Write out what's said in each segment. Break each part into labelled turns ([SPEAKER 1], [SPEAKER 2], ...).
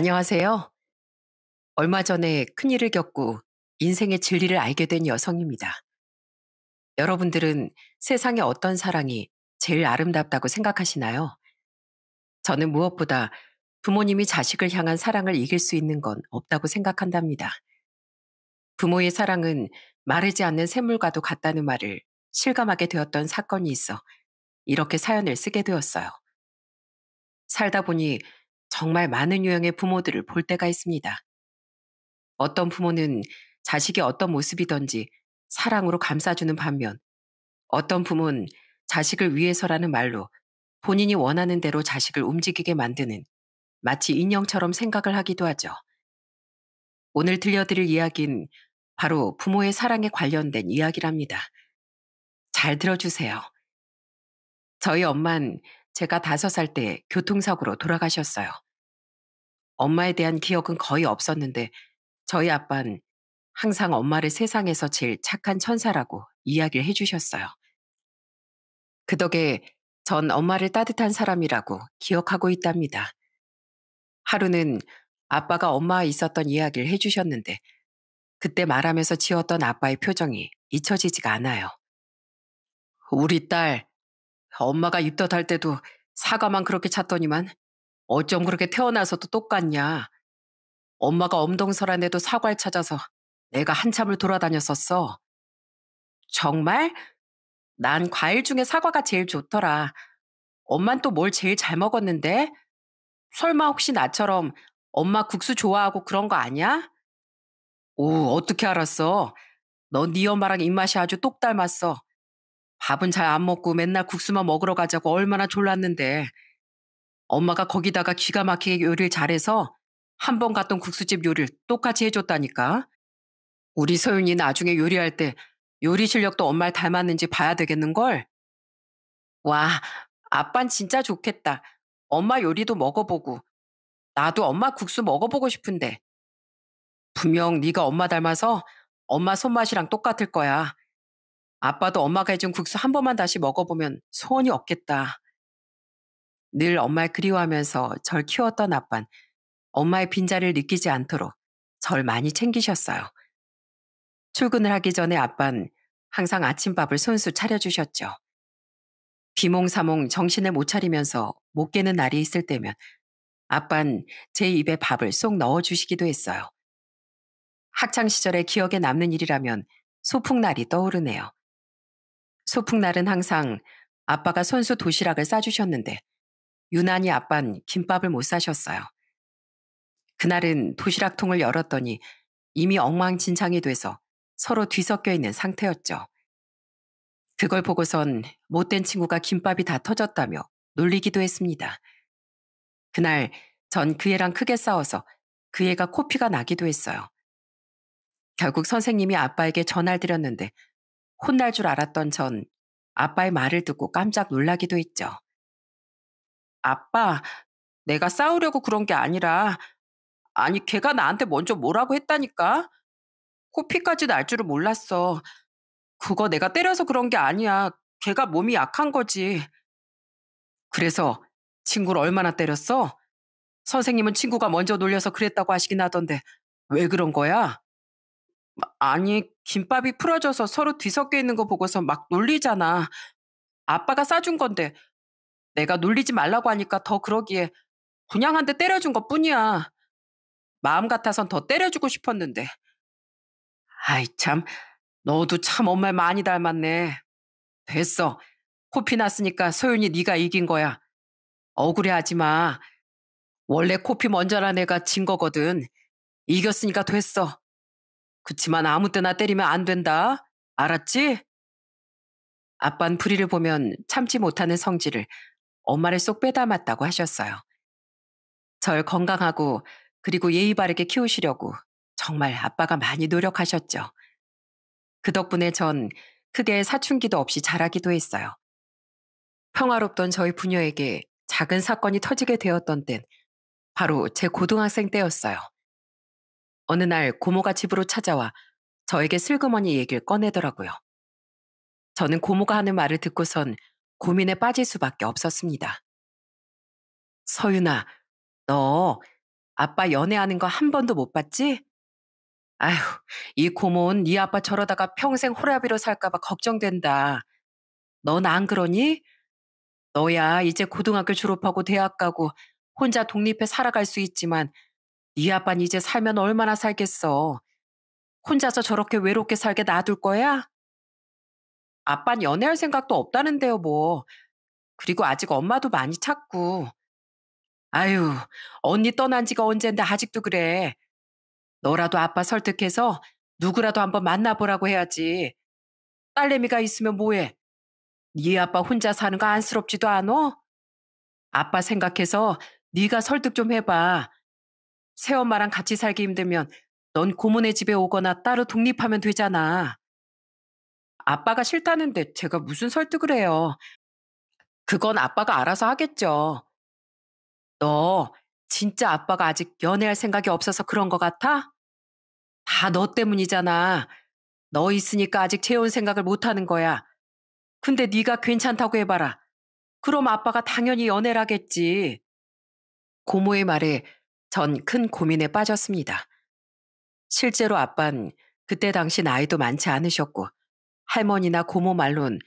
[SPEAKER 1] 안녕하세요. 얼마 전에 큰일을 겪고 인생의 진리를 알게 된 여성입니다. 여러분들은 세상에 어떤 사랑이 제일 아름답다고 생각하시나요? 저는 무엇보다 부모님이 자식을 향한 사랑을 이길 수 있는 건 없다고 생각한답니다. 부모의 사랑은 마르지 않는 샘물과도 같다는 말을 실감하게 되었던 사건이 있어 이렇게 사연을 쓰게 되었어요. 살다 보니 정말 많은 유형의 부모들을 볼 때가 있습니다. 어떤 부모는 자식이 어떤 모습이든지 사랑으로 감싸주는 반면 어떤 부모는 자식을 위해서라는 말로 본인이 원하는 대로 자식을 움직이게 만드는 마치 인형처럼 생각을 하기도 하죠. 오늘 들려드릴 이야기는 바로 부모의 사랑에 관련된 이야기랍니다. 잘 들어주세요. 저희 엄만 제가 5살 때 교통사고로 돌아가셨어요. 엄마에 대한 기억은 거의 없었는데 저희 아빤 항상 엄마를 세상에서 제일 착한 천사라고 이야기를 해주셨어요. 그 덕에 전 엄마를 따뜻한 사람이라고 기억하고 있답니다. 하루는 아빠가 엄마와 있었던 이야기를 해주셨는데 그때 말하면서 지었던 아빠의 표정이 잊혀지지가 않아요. 우리 딸, 엄마가 입덧할 때도 사과만 그렇게 찾더니만 어쩜 그렇게 태어나서도 똑같냐. 엄마가 엄동설한데도 사과를 찾아서 내가 한참을 돌아다녔었어. 정말? 난 과일 중에 사과가 제일 좋더라. 엄만 또 뭘 제일 잘 먹었는데? 설마 혹시 나처럼 엄마 국수 좋아하고 그런 거 아니야? 오, 어떻게 알았어? 너 네 엄마랑 입맛이 아주 똑 닮았어. 밥은 잘 안 먹고 맨날 국수만 먹으러 가자고 얼마나 졸랐는데. 엄마가 거기다가 기가 막히게 요리를 잘해서 한 번 갔던 국수집 요리를 똑같이 해줬다니까. 우리 소윤이 나중에 요리할 때 요리 실력도 엄마를 닮았는지 봐야 되겠는걸? 와, 아빤 진짜 좋겠다. 엄마 요리도 먹어보고 나도 엄마 국수 먹어보고 싶은데. 분명 네가 엄마 닮아서 엄마 손맛이랑 똑같을 거야. 아빠도 엄마가 해준 국수 한 번만 다시 먹어보면 소원이 없겠다. 늘 엄마를 그리워하면서 절 키웠던 아빤 엄마의 빈자리를 느끼지 않도록 절 많이 챙기셨어요. 출근을 하기 전에 아빤 항상 아침밥을 손수 차려주셨죠. 비몽사몽 정신을 못 차리면서 못 깨는 날이 있을 때면 아빤 제 입에 밥을 쏙 넣어주시기도 했어요. 학창 시절에 기억에 남는 일이라면 소풍날이 떠오르네요. 소풍날은 항상 아빠가 손수 도시락을 싸주셨는데 유난히 아빤 김밥을 못 싸셨어요. 그날은 도시락통을 열었더니 이미 엉망진창이 돼서 서로 뒤섞여 있는 상태였죠. 그걸 보고선 못된 친구가 김밥이 다 터졌다며 놀리기도 했습니다. 그날 전 그 애랑 크게 싸워서 그 애가 코피가 나기도 했어요. 결국 선생님이 아빠에게 전화를 드렸는데 혼날 줄 알았던 전 아빠의 말을 듣고 깜짝 놀라기도 했죠. 아빠, 내가 싸우려고 그런 게 아니라, 아니, 걔가 나한테 먼저 뭐라고 했다니까? 코피까지 날 줄은 몰랐어. 그거 내가 때려서 그런 게 아니야. 걔가 몸이 약한 거지. 그래서 친구를 얼마나 때렸어? 선생님은 친구가 먼저 놀려서 그랬다고 하시긴 하던데, 왜 그런 거야? 아니, 김밥이 풀어져서 서로 뒤섞여 있는 거 보고서 막 놀리잖아. 아빠가 싸준 건데, 내가 놀리지 말라고 하니까 더 그러기에 그냥 한 대 때려준 것 뿐이야. 마음 같아선 더 때려주고 싶었는데. 아이 참, 너도 참 엄마를 많이 닮았네. 됐어. 코피 났으니까 소윤이 네가 이긴 거야. 억울해하지 마. 원래 코피 먼저 난 애가 진 거거든. 이겼으니까 됐어. 그치만 아무 때나 때리면 안 된다. 알았지? 아빤 불의를 보면 참지 못하는 성질을 엄마를 쏙 빼닮았다고 하셨어요. 절 건강하고 그리고 예의 바르게 키우시려고 정말 아빠가 많이 노력하셨죠. 그 덕분에 전 크게 사춘기도 없이 자라기도 했어요. 평화롭던 저희 부녀에게 작은 사건이 터지게 되었던 땐 바로 제 고등학생 때였어요. 어느 날 고모가 집으로 찾아와 저에게 슬그머니 얘기를 꺼내더라고요. 저는 고모가 하는 말을 듣고선 고민에 빠질 수밖에 없었습니다. 서윤아, 너 아빠 연애하는 거 한 번도 못 봤지? 아휴, 이 고모는 네 아빠 저러다가 평생 호라비로 살까 봐 걱정된다. 넌 안 그러니? 너야 이제 고등학교 졸업하고 대학 가고 혼자 독립해 살아갈 수 있지만 네 아빠는 이제 살면 얼마나 살겠어. 혼자서 저렇게 외롭게 살게 놔둘 거야? 아빤 연애할 생각도 없다는데요, 뭐. 그리고 아직 엄마도 많이 찾고. 아유, 언니 떠난 지가 언젠데 아직도 그래. 너라도 아빠 설득해서 누구라도 한번 만나보라고 해야지. 딸내미가 있으면 뭐해? 네 아빠 혼자 사는 거 안쓰럽지도 않어? 아빠 생각해서 네가 설득 좀 해봐. 새엄마랑 같이 살기 힘들면 넌 고모네 집에 오거나 따로 독립하면 되잖아. 아빠가 싫다는데 제가 무슨 설득을 해요. 그건 아빠가 알아서 하겠죠. 너 진짜 아빠가 아직 연애할 생각이 없어서 그런 거 같아? 다 너 때문이잖아. 너 있으니까 아직 재혼 생각을 못 하는 거야. 근데 네가 괜찮다고 해봐라. 그럼 아빠가 당연히 연애를 하겠지. 고모의 말에 전 큰 고민에 빠졌습니다. 실제로 아빤 그때 당시 나이도 많지 않으셨고 할머니나 고모 말론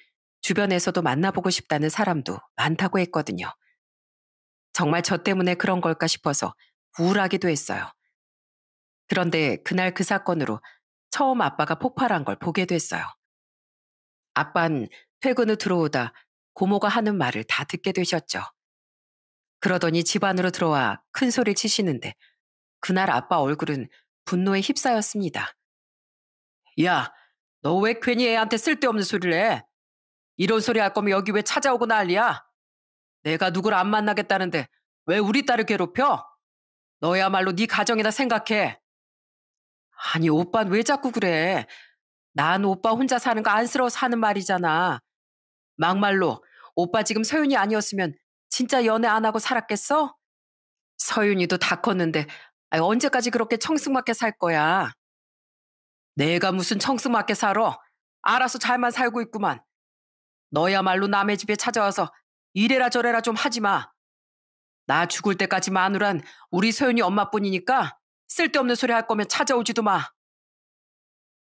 [SPEAKER 1] 주변에서도 만나보고 싶다는 사람도 많다고 했거든요. 정말 저 때문에 그런 걸까 싶어서 우울하기도 했어요. 그런데 그날 그 사건으로 처음 아빠가 폭발한 걸 보게 됐어요. 아빤 퇴근 후 들어오다 고모가 하는 말을 다 듣게 되셨죠. 그러더니 집 안으로 들어와 큰 소리를 치시는데 그날 아빠 얼굴은 분노에 휩싸였습니다. 야, 너 왜 괜히 애한테 쓸데없는 소리를 해? 이런 소리 할 거면 여기 왜 찾아오고 난리야? 내가 누굴 안 만나겠다는데 왜 우리 딸을 괴롭혀? 너야말로 네 가정이나 생각해. 아니, 오빠는 왜 자꾸 그래? 난 오빠 혼자 사는 거 안쓰러워서 하는 말이잖아. 막말로 오빠 지금 서윤이 아니었으면 진짜 연애 안 하고 살았겠어? 서윤이도 다 컸는데 아이, 언제까지 그렇게 청승맞게 살 거야? 내가 무슨 청승맞게 살아? 알아서 잘만 살고 있구만. 너야말로 남의 집에 찾아와서 이래라 저래라 좀 하지 마. 나 죽을 때까지 마누란 우리 소연이 엄마뿐이니까 쓸데없는 소리 할 거면 찾아오지도 마.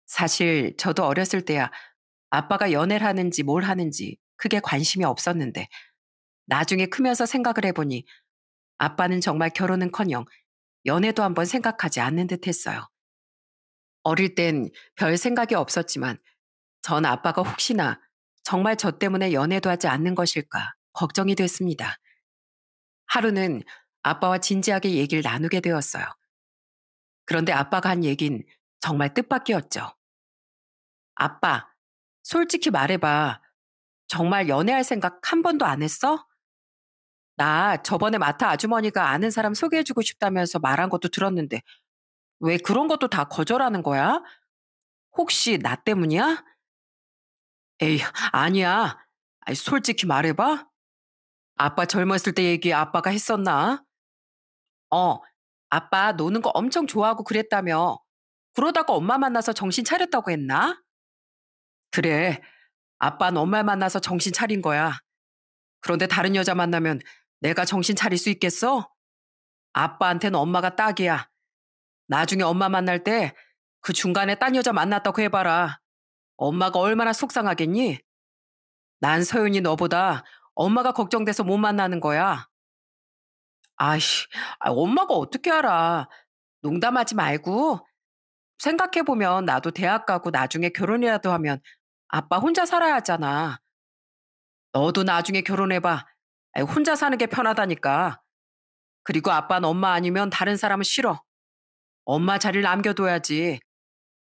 [SPEAKER 1] 사실 저도 어렸을 때야 아빠가 연애를 하는지 뭘 하는지 크게 관심이 없었는데 나중에 크면서 생각을 해보니 아빠는 정말 결혼은커녕 연애도 한번 생각하지 않는 듯 했어요. 어릴 땐 별 생각이 없었지만 전 아빠가 혹시나 정말 저 때문에 연애도 하지 않는 것일까 걱정이 됐습니다. 하루는 아빠와 진지하게 얘기를 나누게 되었어요. 그런데 아빠가 한 얘긴 정말 뜻밖이었죠. 아빠, 솔직히 말해봐. 정말 연애할 생각 한 번도 안 했어? 나 저번에 마타 아주머니가 아는 사람 소개해주고 싶다면서 말한 것도 들었는데 왜 그런 것도 다 거절하는 거야? 혹시 나 때문이야? 에이, 아니야. 아이, 솔직히 말해봐. 아빠 젊었을 때 얘기 아빠가 했었나? 어, 아빠 노는 거 엄청 좋아하고 그랬다며. 그러다가 엄마 만나서 정신 차렸다고 했나? 그래, 아빠는 엄마 만나서 정신 차린 거야. 그런데 다른 여자 만나면 내가 정신 차릴 수 있겠어? 아빠한테는 엄마가 딱이야. 나중에 엄마 만날 때 그 중간에 딴 여자 만났다고 해봐라. 엄마가 얼마나 속상하겠니? 난 서윤이 너보다 엄마가 걱정돼서 못 만나는 거야. 아이씨, 엄마가 어떻게 알아. 농담하지 말고 생각해보면 나도 대학 가고 나중에 결혼이라도 하면 아빠 혼자 살아야 하잖아. 너도 나중에 결혼해봐. 아이, 혼자 사는 게 편하다니까. 그리고 아빠는 엄마 아니면 다른 사람은 싫어. 엄마 자리를 남겨둬야지.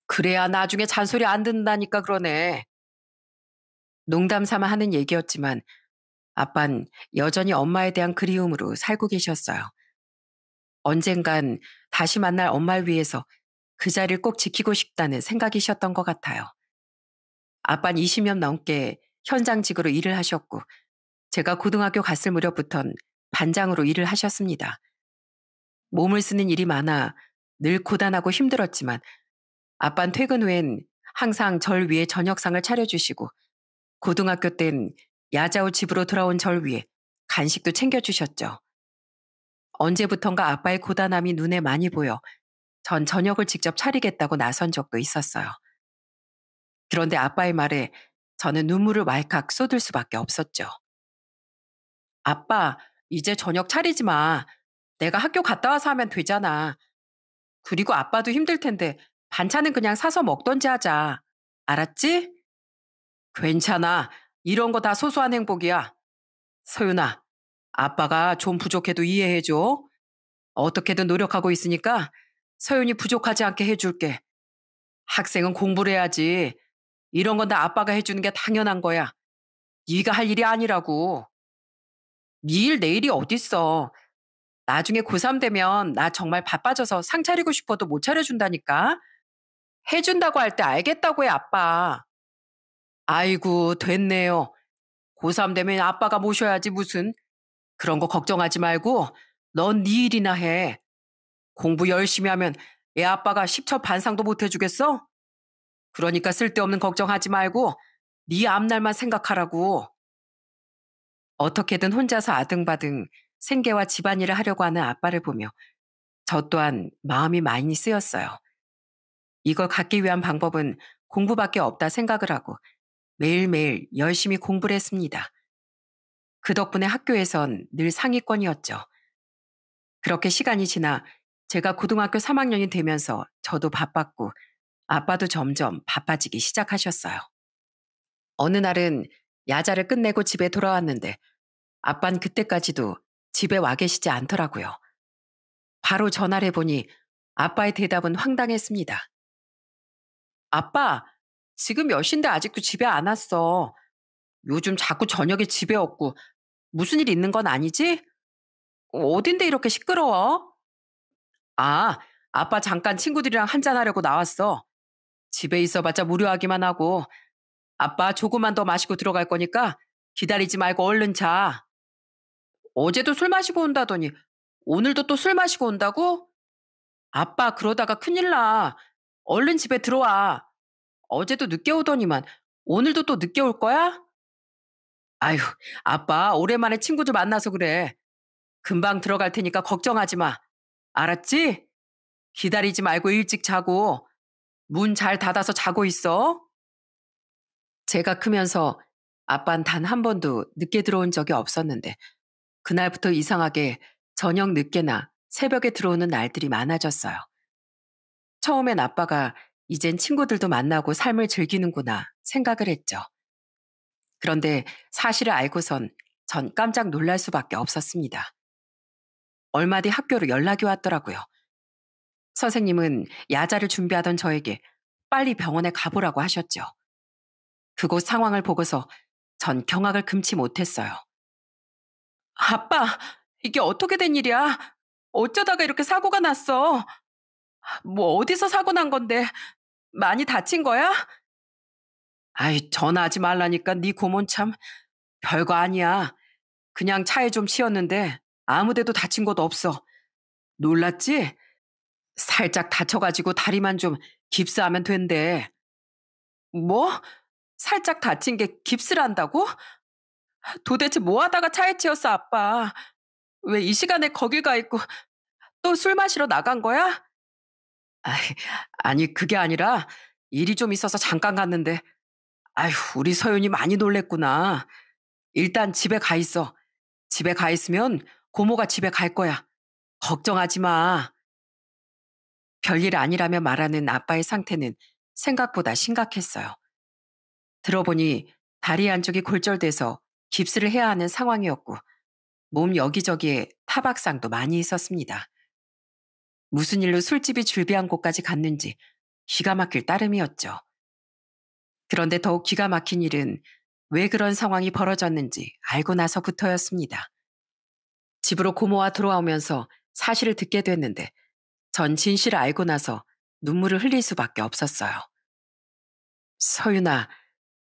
[SPEAKER 1] 그래야 나중에 잔소리 안 듣는다니까 그러네. 농담 삼아 하는 얘기였지만 아빤 여전히 엄마에 대한 그리움으로 살고 계셨어요. 언젠간 다시 만날 엄마를 위해서 그 자리를 꼭 지키고 싶다는 생각이셨던 것 같아요. 아빤 20년 넘게 현장직으로 일을 하셨고 제가 고등학교 갔을 무렵부턴 반장으로 일을 하셨습니다. 몸을 쓰는 일이 많아 늘 고단하고 힘들었지만 아빤 퇴근 후엔 항상 절 위해 저녁상을 차려주시고 고등학교 땐 야자 후 집으로 돌아온 절 위해 간식도 챙겨주셨죠. 언제부턴가 아빠의 고단함이 눈에 많이 보여 전 저녁을 직접 차리겠다고 나선 적도 있었어요. 그런데 아빠의 말에 저는 눈물을 왈칵 쏟을 수밖에 없었죠. 아빠, 이제 저녁 차리지 마. 내가 학교 갔다 와서 하면 되잖아. 그리고 아빠도 힘들 텐데 반찬은 그냥 사서 먹던지 하자. 알았지? 괜찮아. 이런 거 다 소소한 행복이야. 서윤아, 아빠가 좀 부족해도 이해해줘. 어떻게든 노력하고 있으니까 서윤이 부족하지 않게 해줄게. 학생은 공부를 해야지. 이런 건 다 아빠가 해주는 게 당연한 거야. 네가 할 일이 아니라고. 네 일 내일이 어딨어. 나중에 고3 되면 나 정말 바빠져서 상 차리고 싶어도 못 차려준다니까. 해준다고 할 때 알겠다고 해, 아빠. 아이고, 됐네요. 고3 되면 아빠가 모셔야지 무슨. 그런 거 걱정하지 말고 넌 네 일이나 해. 공부 열심히 하면 애 아빠가 10첩 반상도 못 해주겠어? 그러니까 쓸데없는 걱정하지 말고 네 앞날만 생각하라고. 어떻게든 혼자서 아등바등 생계와 집안일을 하려고 하는 아빠를 보며 저 또한 마음이 많이 쓰였어요. 이걸 갖기 위한 방법은 공부밖에 없다 생각을 하고 매일매일 열심히 공부를 했습니다. 그 덕분에 학교에선 늘 상위권이었죠. 그렇게 시간이 지나 제가 고등학교 3학년이 되면서 저도 바빴고 아빠도 점점 바빠지기 시작하셨어요. 어느 날은 야자를 끝내고 집에 돌아왔는데 아빤 그때까지도 집에 와 계시지 않더라고요. 바로 전화를 해보니 아빠의 대답은 황당했습니다. 아빠, 지금 몇 시인데 아직도 집에 안 왔어. 요즘 자꾸 저녁에 집에 없고 무슨 일 있는 건 아니지? 어딘데 이렇게 시끄러워? 아, 아빠 잠깐 친구들이랑 한잔하려고 나왔어. 집에 있어봤자 무료하기만 하고 아빠 조금만 더 마시고 들어갈 거니까 기다리지 말고 얼른 자. 어제도 술 마시고 온다더니 오늘도 또 술 마시고 온다고? 아빠 그러다가 큰일 나. 얼른 집에 들어와. 어제도 늦게 오더니만 오늘도 또 늦게 올 거야? 아휴, 아빠 오랜만에 친구들 만나서 그래. 금방 들어갈 테니까 걱정하지 마. 알았지? 기다리지 말고 일찍 자고 문 잘 닫아서 자고 있어. 제가 크면서 아빤 단 한 번도 늦게 들어온 적이 없었는데 그날부터 이상하게 저녁 늦게나 새벽에 들어오는 날들이 많아졌어요. 처음엔 아빠가 이젠 친구들도 만나고 삶을 즐기는구나 생각을 했죠. 그런데 사실을 알고선 전 깜짝 놀랄 수밖에 없었습니다. 얼마 뒤 학교로 연락이 왔더라고요. 선생님은 야자를 준비하던 저에게 빨리 병원에 가보라고 하셨죠. 그곳 상황을 보고서 전 경악을 금치 못했어요. 아빠, 이게 어떻게 된 일이야? 어쩌다가 이렇게 사고가 났어? 뭐 어디서 사고 난 건데 많이 다친 거야? 아이, 전화하지 말라니까 네 고모는 참 별거 아니야. 그냥 차에 좀 치였는데 아무 데도 다친 곳 없어. 놀랐지? 살짝 다쳐가지고 다리만 좀 깁스하면 된대. 뭐? 살짝 다친 게 깁스를 한다고? 도대체 뭐 하다가 차에 치였어, 아빠? 왜 이 시간에 거길 가 있고 또 술 마시러 나간 거야? 아이, 아니, 그게 아니라 일이 좀 있어서 잠깐 갔는데, 아휴, 우리 서윤이 많이 놀랬구나. 일단 집에 가 있어. 집에 가 있으면 고모가 집에 갈 거야. 걱정하지 마. 별일 아니라며 말하는 아빠의 상태는 생각보다 심각했어요. 들어보니 다리 한쪽이 골절돼서 깁스를 해야 하는 상황이었고 몸 여기저기에 타박상도 많이 있었습니다. 무슨 일로 술집이 줄비한 곳까지 갔는지 기가 막힐 따름이었죠. 그런데 더욱 기가 막힌 일은 왜 그런 상황이 벌어졌는지 알고 나서부터였습니다. 집으로 고모와 돌아오면서 사실을 듣게 됐는데 전 진실을 알고 나서 눈물을 흘릴 수밖에 없었어요. 서윤아,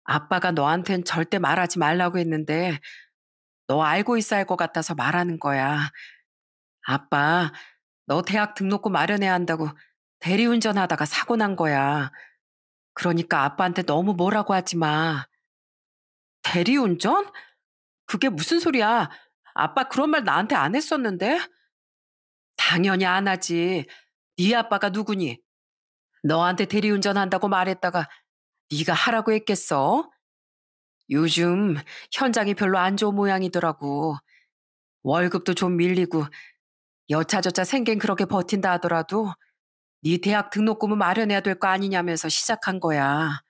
[SPEAKER 1] 아빠가 너한텐 절대 말하지 말라고 했는데 너 알고 있어야 할 것 같아서 말하는 거야. 아빠, 너 대학 등록금 마련해야 한다고 대리운전하다가 사고 난 거야. 그러니까 아빠한테 너무 뭐라고 하지 마. 대리운전? 그게 무슨 소리야? 아빠 그런 말 나한테 안 했었는데? 당연히 안 하지. 네 아빠가 누구니? 너한테 대리운전한다고 말했다가 네가 하라고 했겠어? 요즘 현장이 별로 안 좋은 모양이더라고. 월급도 좀 밀리고 여차저차 생긴 그렇게 버틴다 하더라도 네 대학 등록금은 마련해야 될 거 아니냐면서 시작한 거야.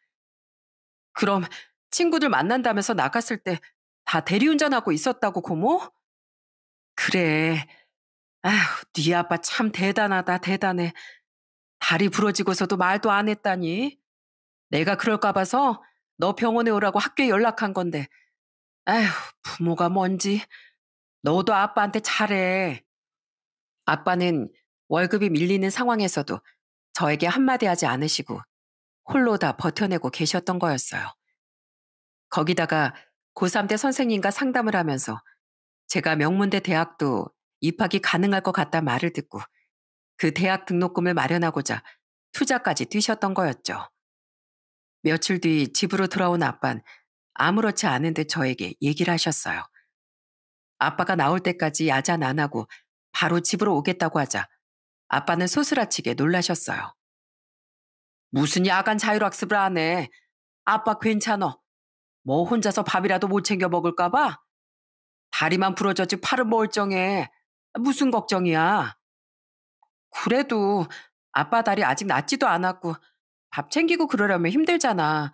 [SPEAKER 1] 그럼 친구들 만난다면서 나갔을 때 다 대리운전하고 있었다고 고모? 그래. 아휴, 네 아빠 참 대단하다, 대단해. 다리 부러지고서도 말도 안 했다니. 내가 그럴까 봐서 너 병원에 오라고 학교에 연락한 건데. 아휴, 부모가 뭔지. 너도 아빠한테 잘해. 아빠는 월급이 밀리는 상황에서도 저에게 한마디 하지 않으시고 홀로 다 버텨내고 계셨던 거였어요. 거기다가 고3 때 선생님과 상담을 하면서 제가 명문대 대학도 입학이 가능할 것 같다 말을 듣고 그 대학 등록금을 마련하고자 투자까지 뛰셨던 거였죠. 며칠 뒤 집으로 돌아온 아빤 아무렇지 않은 듯 저에게 얘기를 하셨어요. 아빠가 나올 때까지 야단 안 하고 바로 집으로 오겠다고 하자 아빠는 소스라치게 놀라셨어요. 무슨 야간 자율학습을 안 해? 아빠 괜찮어. 뭐 혼자서 밥이라도 못 챙겨 먹을까 봐? 다리만 부러졌지 팔은 멀쩡해. 무슨 걱정이야? 그래도 아빠 다리 아직 낫지도 않았고 밥 챙기고 그러려면 힘들잖아.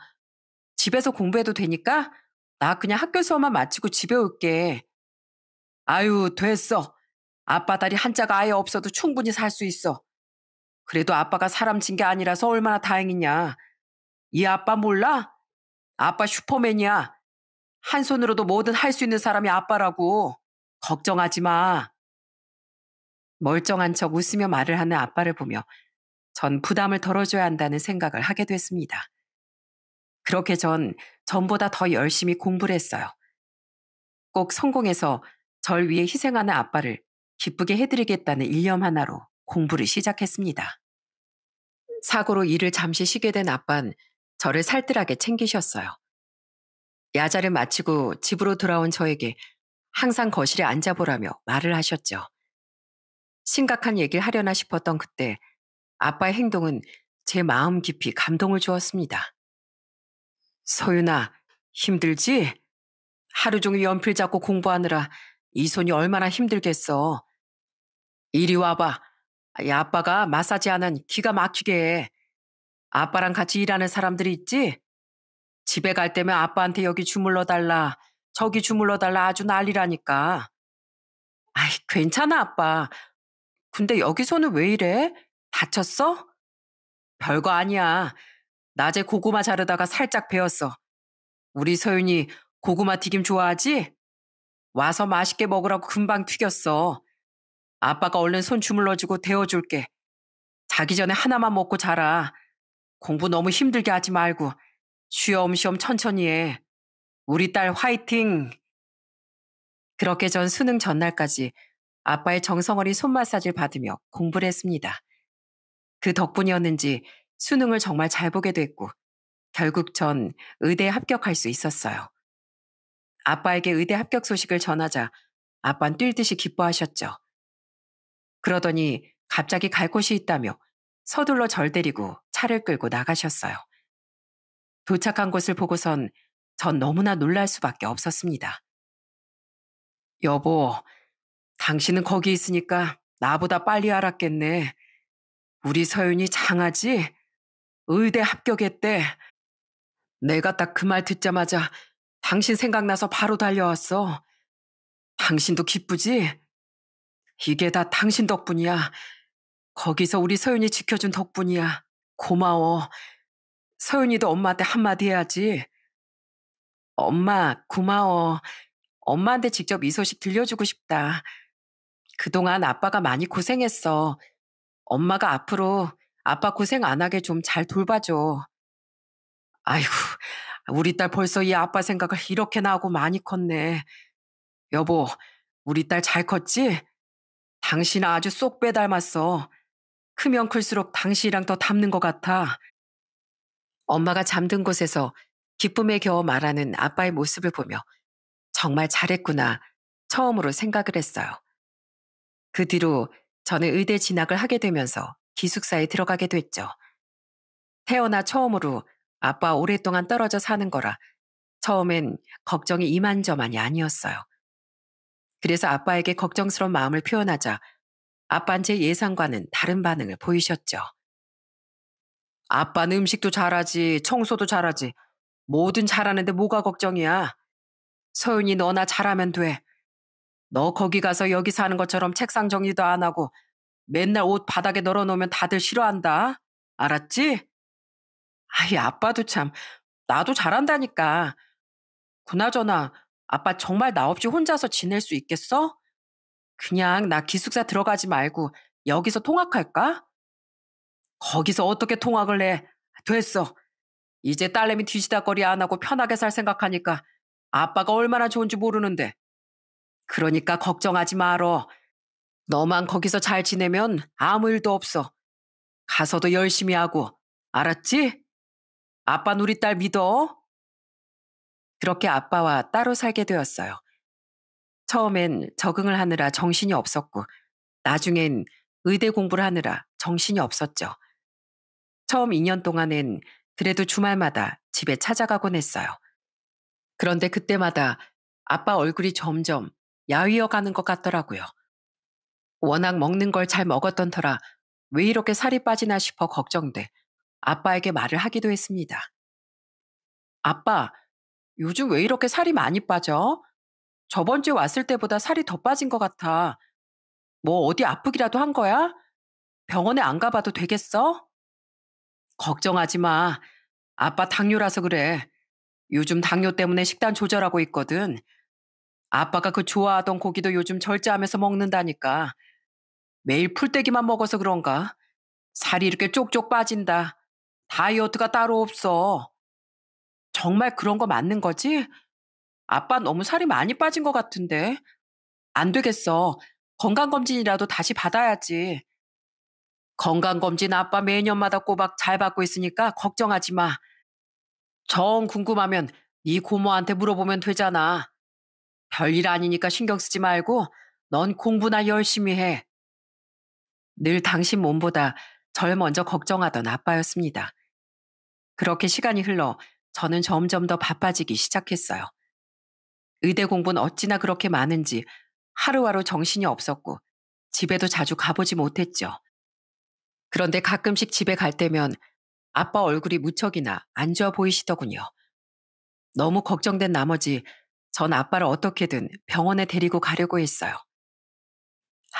[SPEAKER 1] 집에서 공부해도 되니까 나 그냥 학교 수업만 마치고 집에 올게. 아유, 됐어. 아빠 다리 한자가 아예 없어도 충분히 살 수 있어. 그래도 아빠가 사람 친 게 아니라서 얼마나 다행이냐. 이 아빠 몰라? 아빠 슈퍼맨이야. 한 손으로도 뭐든 할 수 있는 사람이 아빠라고. 걱정하지 마. 멀쩡한 척 웃으며 말을 하는 아빠를 보며 전 부담을 덜어줘야 한다는 생각을 하게 됐습니다. 그렇게 전 전보다 더 열심히 공부를 했어요. 꼭 성공해서 절 위해 희생하는 아빠를 기쁘게 해드리겠다는 일념 하나로 공부를 시작했습니다. 사고로 일을 잠시 쉬게 된 아빤 저를 살뜰하게 챙기셨어요. 야자를 마치고 집으로 돌아온 저에게 항상 거실에 앉아보라며 말을 하셨죠. 심각한 얘기를 하려나 싶었던 그때 아빠의 행동은 제 마음 깊이 감동을 주었습니다. 소윤아, 힘들지? 하루 종일 연필 잡고 공부하느라 이 손이 얼마나 힘들겠어. 이리 와봐. 이 아빠가 마사지 하는 기가 막히게 해. 아빠랑 같이 일하는 사람들이 있지? 집에 갈 때면 아빠한테 여기 주물러 달라. 저기 주물러 달라 아주 난리라니까. 아이, 괜찮아, 아빠. 근데 여기 손은 왜 이래? 다쳤어? 별거 아니야. 낮에 고구마 자르다가 살짝 베었어. 우리 서윤이 고구마 튀김 좋아하지? 와서 맛있게 먹으라고 금방 튀겼어. 아빠가 얼른 손 주물러주고 데워줄게. 자기 전에 하나만 먹고 자라. 공부 너무 힘들게 하지 말고 쉬엄쉬엄 천천히 해. 우리 딸 화이팅! 그렇게 전 수능 전날까지 아빠의 정성어린 손 마사지를 받으며 공부를 했습니다. 그 덕분이었는지 수능을 정말 잘 보게 됐고 결국 전 의대에 합격할 수 있었어요. 아빠에게 의대 합격 소식을 전하자 아빠는 뛸 듯이 기뻐하셨죠. 그러더니 갑자기 갈 곳이 있다며 서둘러 절 데리고 차를 끌고 나가셨어요. 도착한 곳을 보고선 전 너무나 놀랄 수밖에 없었습니다. 여보, 당신은 거기 있으니까 나보다 빨리 알았겠네. 우리 서윤이 장하지? 의대 합격했대. 내가 딱 그 말 듣자마자 당신 생각나서 바로 달려왔어. 당신도 기쁘지? 이게 다 당신 덕분이야. 거기서 우리 서윤이 지켜준 덕분이야. 고마워. 서윤이도 엄마한테 한마디 해야지. 엄마, 고마워. 엄마한테 직접 이 소식 들려주고 싶다. 그동안 아빠가 많이 고생했어. 엄마가 앞으로 아빠 고생 안 하게 좀 잘 돌봐줘. 아이고, 우리 딸 벌써 이 아빠 생각을 이렇게나 하고 많이 컸네. 여보, 우리 딸 잘 컸지? 당신 아주 쏙 빼닮았어. 크면 클수록 당신이랑 더 닮는 것 같아. 엄마가 잠든 곳에서 기쁨에 겨워 말하는 아빠의 모습을 보며 정말 잘했구나 처음으로 생각을 했어요. 그 뒤로 저는 의대 진학을 하게 되면서 기숙사에 들어가게 됐죠. 태어나 처음으로 아빠 오랫동안 떨어져 사는 거라 처음엔 걱정이 이만저만이 아니었어요. 그래서 아빠에게 걱정스러운 마음을 표현하자 아빠는 제 예상과는 다른 반응을 보이셨죠. 아빠는 음식도 잘하지, 청소도 잘하지. 뭐든 잘하는데 뭐가 걱정이야. 서윤이 너나 잘하면 돼. 너 거기 가서 여기 사는 것처럼 책상 정리도 안 하고 맨날 옷 바닥에 널어놓으면 다들 싫어한다. 알았지? 아이, 아빠도 참. 나도 잘한다니까. 그나저나 아빠 정말 나 없이 혼자서 지낼 수 있겠어? 그냥 나 기숙사 들어가지 말고 여기서 통학할까? 거기서 어떻게 통학을 해? 됐어. 이제 딸내미 뒤지다거리 안 하고 편하게 살 생각하니까 아빠가 얼마나 좋은지 모르는데. 그러니까 걱정하지 말어. 너만 거기서 잘 지내면 아무 일도 없어. 가서도 열심히 하고. 알았지? 아빠 우리 딸 믿어. 그렇게 아빠와 따로 살게 되었어요. 처음엔 적응을 하느라 정신이 없었고, 나중엔 의대 공부를 하느라 정신이 없었죠. 처음 2년 동안엔 그래도 주말마다 집에 찾아가곤 했어요. 그런데 그때마다 아빠 얼굴이 점점 야위어 가는 것 같더라고요. 워낙 먹는 걸 잘 먹었던 터라 왜 이렇게 살이 빠지나 싶어 걱정돼 아빠에게 말을 하기도 했습니다. 아빠, 요즘 왜 이렇게 살이 많이 빠져? 저번 주에 왔을 때보다 살이 더 빠진 것 같아. 뭐 어디 아프기라도 한 거야? 병원에 안 가봐도 되겠어? 걱정하지 마. 아빠 당뇨라서 그래. 요즘 당뇨 때문에 식단 조절하고 있거든. 아빠가 그 좋아하던 고기도 요즘 절제하면서 먹는다니까. 매일 풀떼기만 먹어서 그런가? 살이 이렇게 쪽쪽 빠진다. 다이어트가 따로 없어. 정말 그런 거 맞는 거지? 아빠 너무 살이 많이 빠진 것 같은데. 안 되겠어. 건강검진이라도 다시 받아야지. 건강검진 아빠 매년마다 꼬박 잘 받고 있으니까 걱정하지 마. 정 궁금하면 네 고모한테 물어보면 되잖아. 별일 아니니까 신경 쓰지 말고 넌 공부나 열심히 해. 늘 당신 몸보다 절 먼저 걱정하던 아빠였습니다. 그렇게 시간이 흘러 저는 점점 더 바빠지기 시작했어요. 의대 공부는 어찌나 그렇게 많은지 하루하루 정신이 없었고 집에도 자주 가보지 못했죠. 그런데 가끔씩 집에 갈 때면 아빠 얼굴이 무척이나 안 좋아 보이시더군요. 너무 걱정된 나머지 전 아빠를 어떻게든 병원에 데리고 가려고 했어요.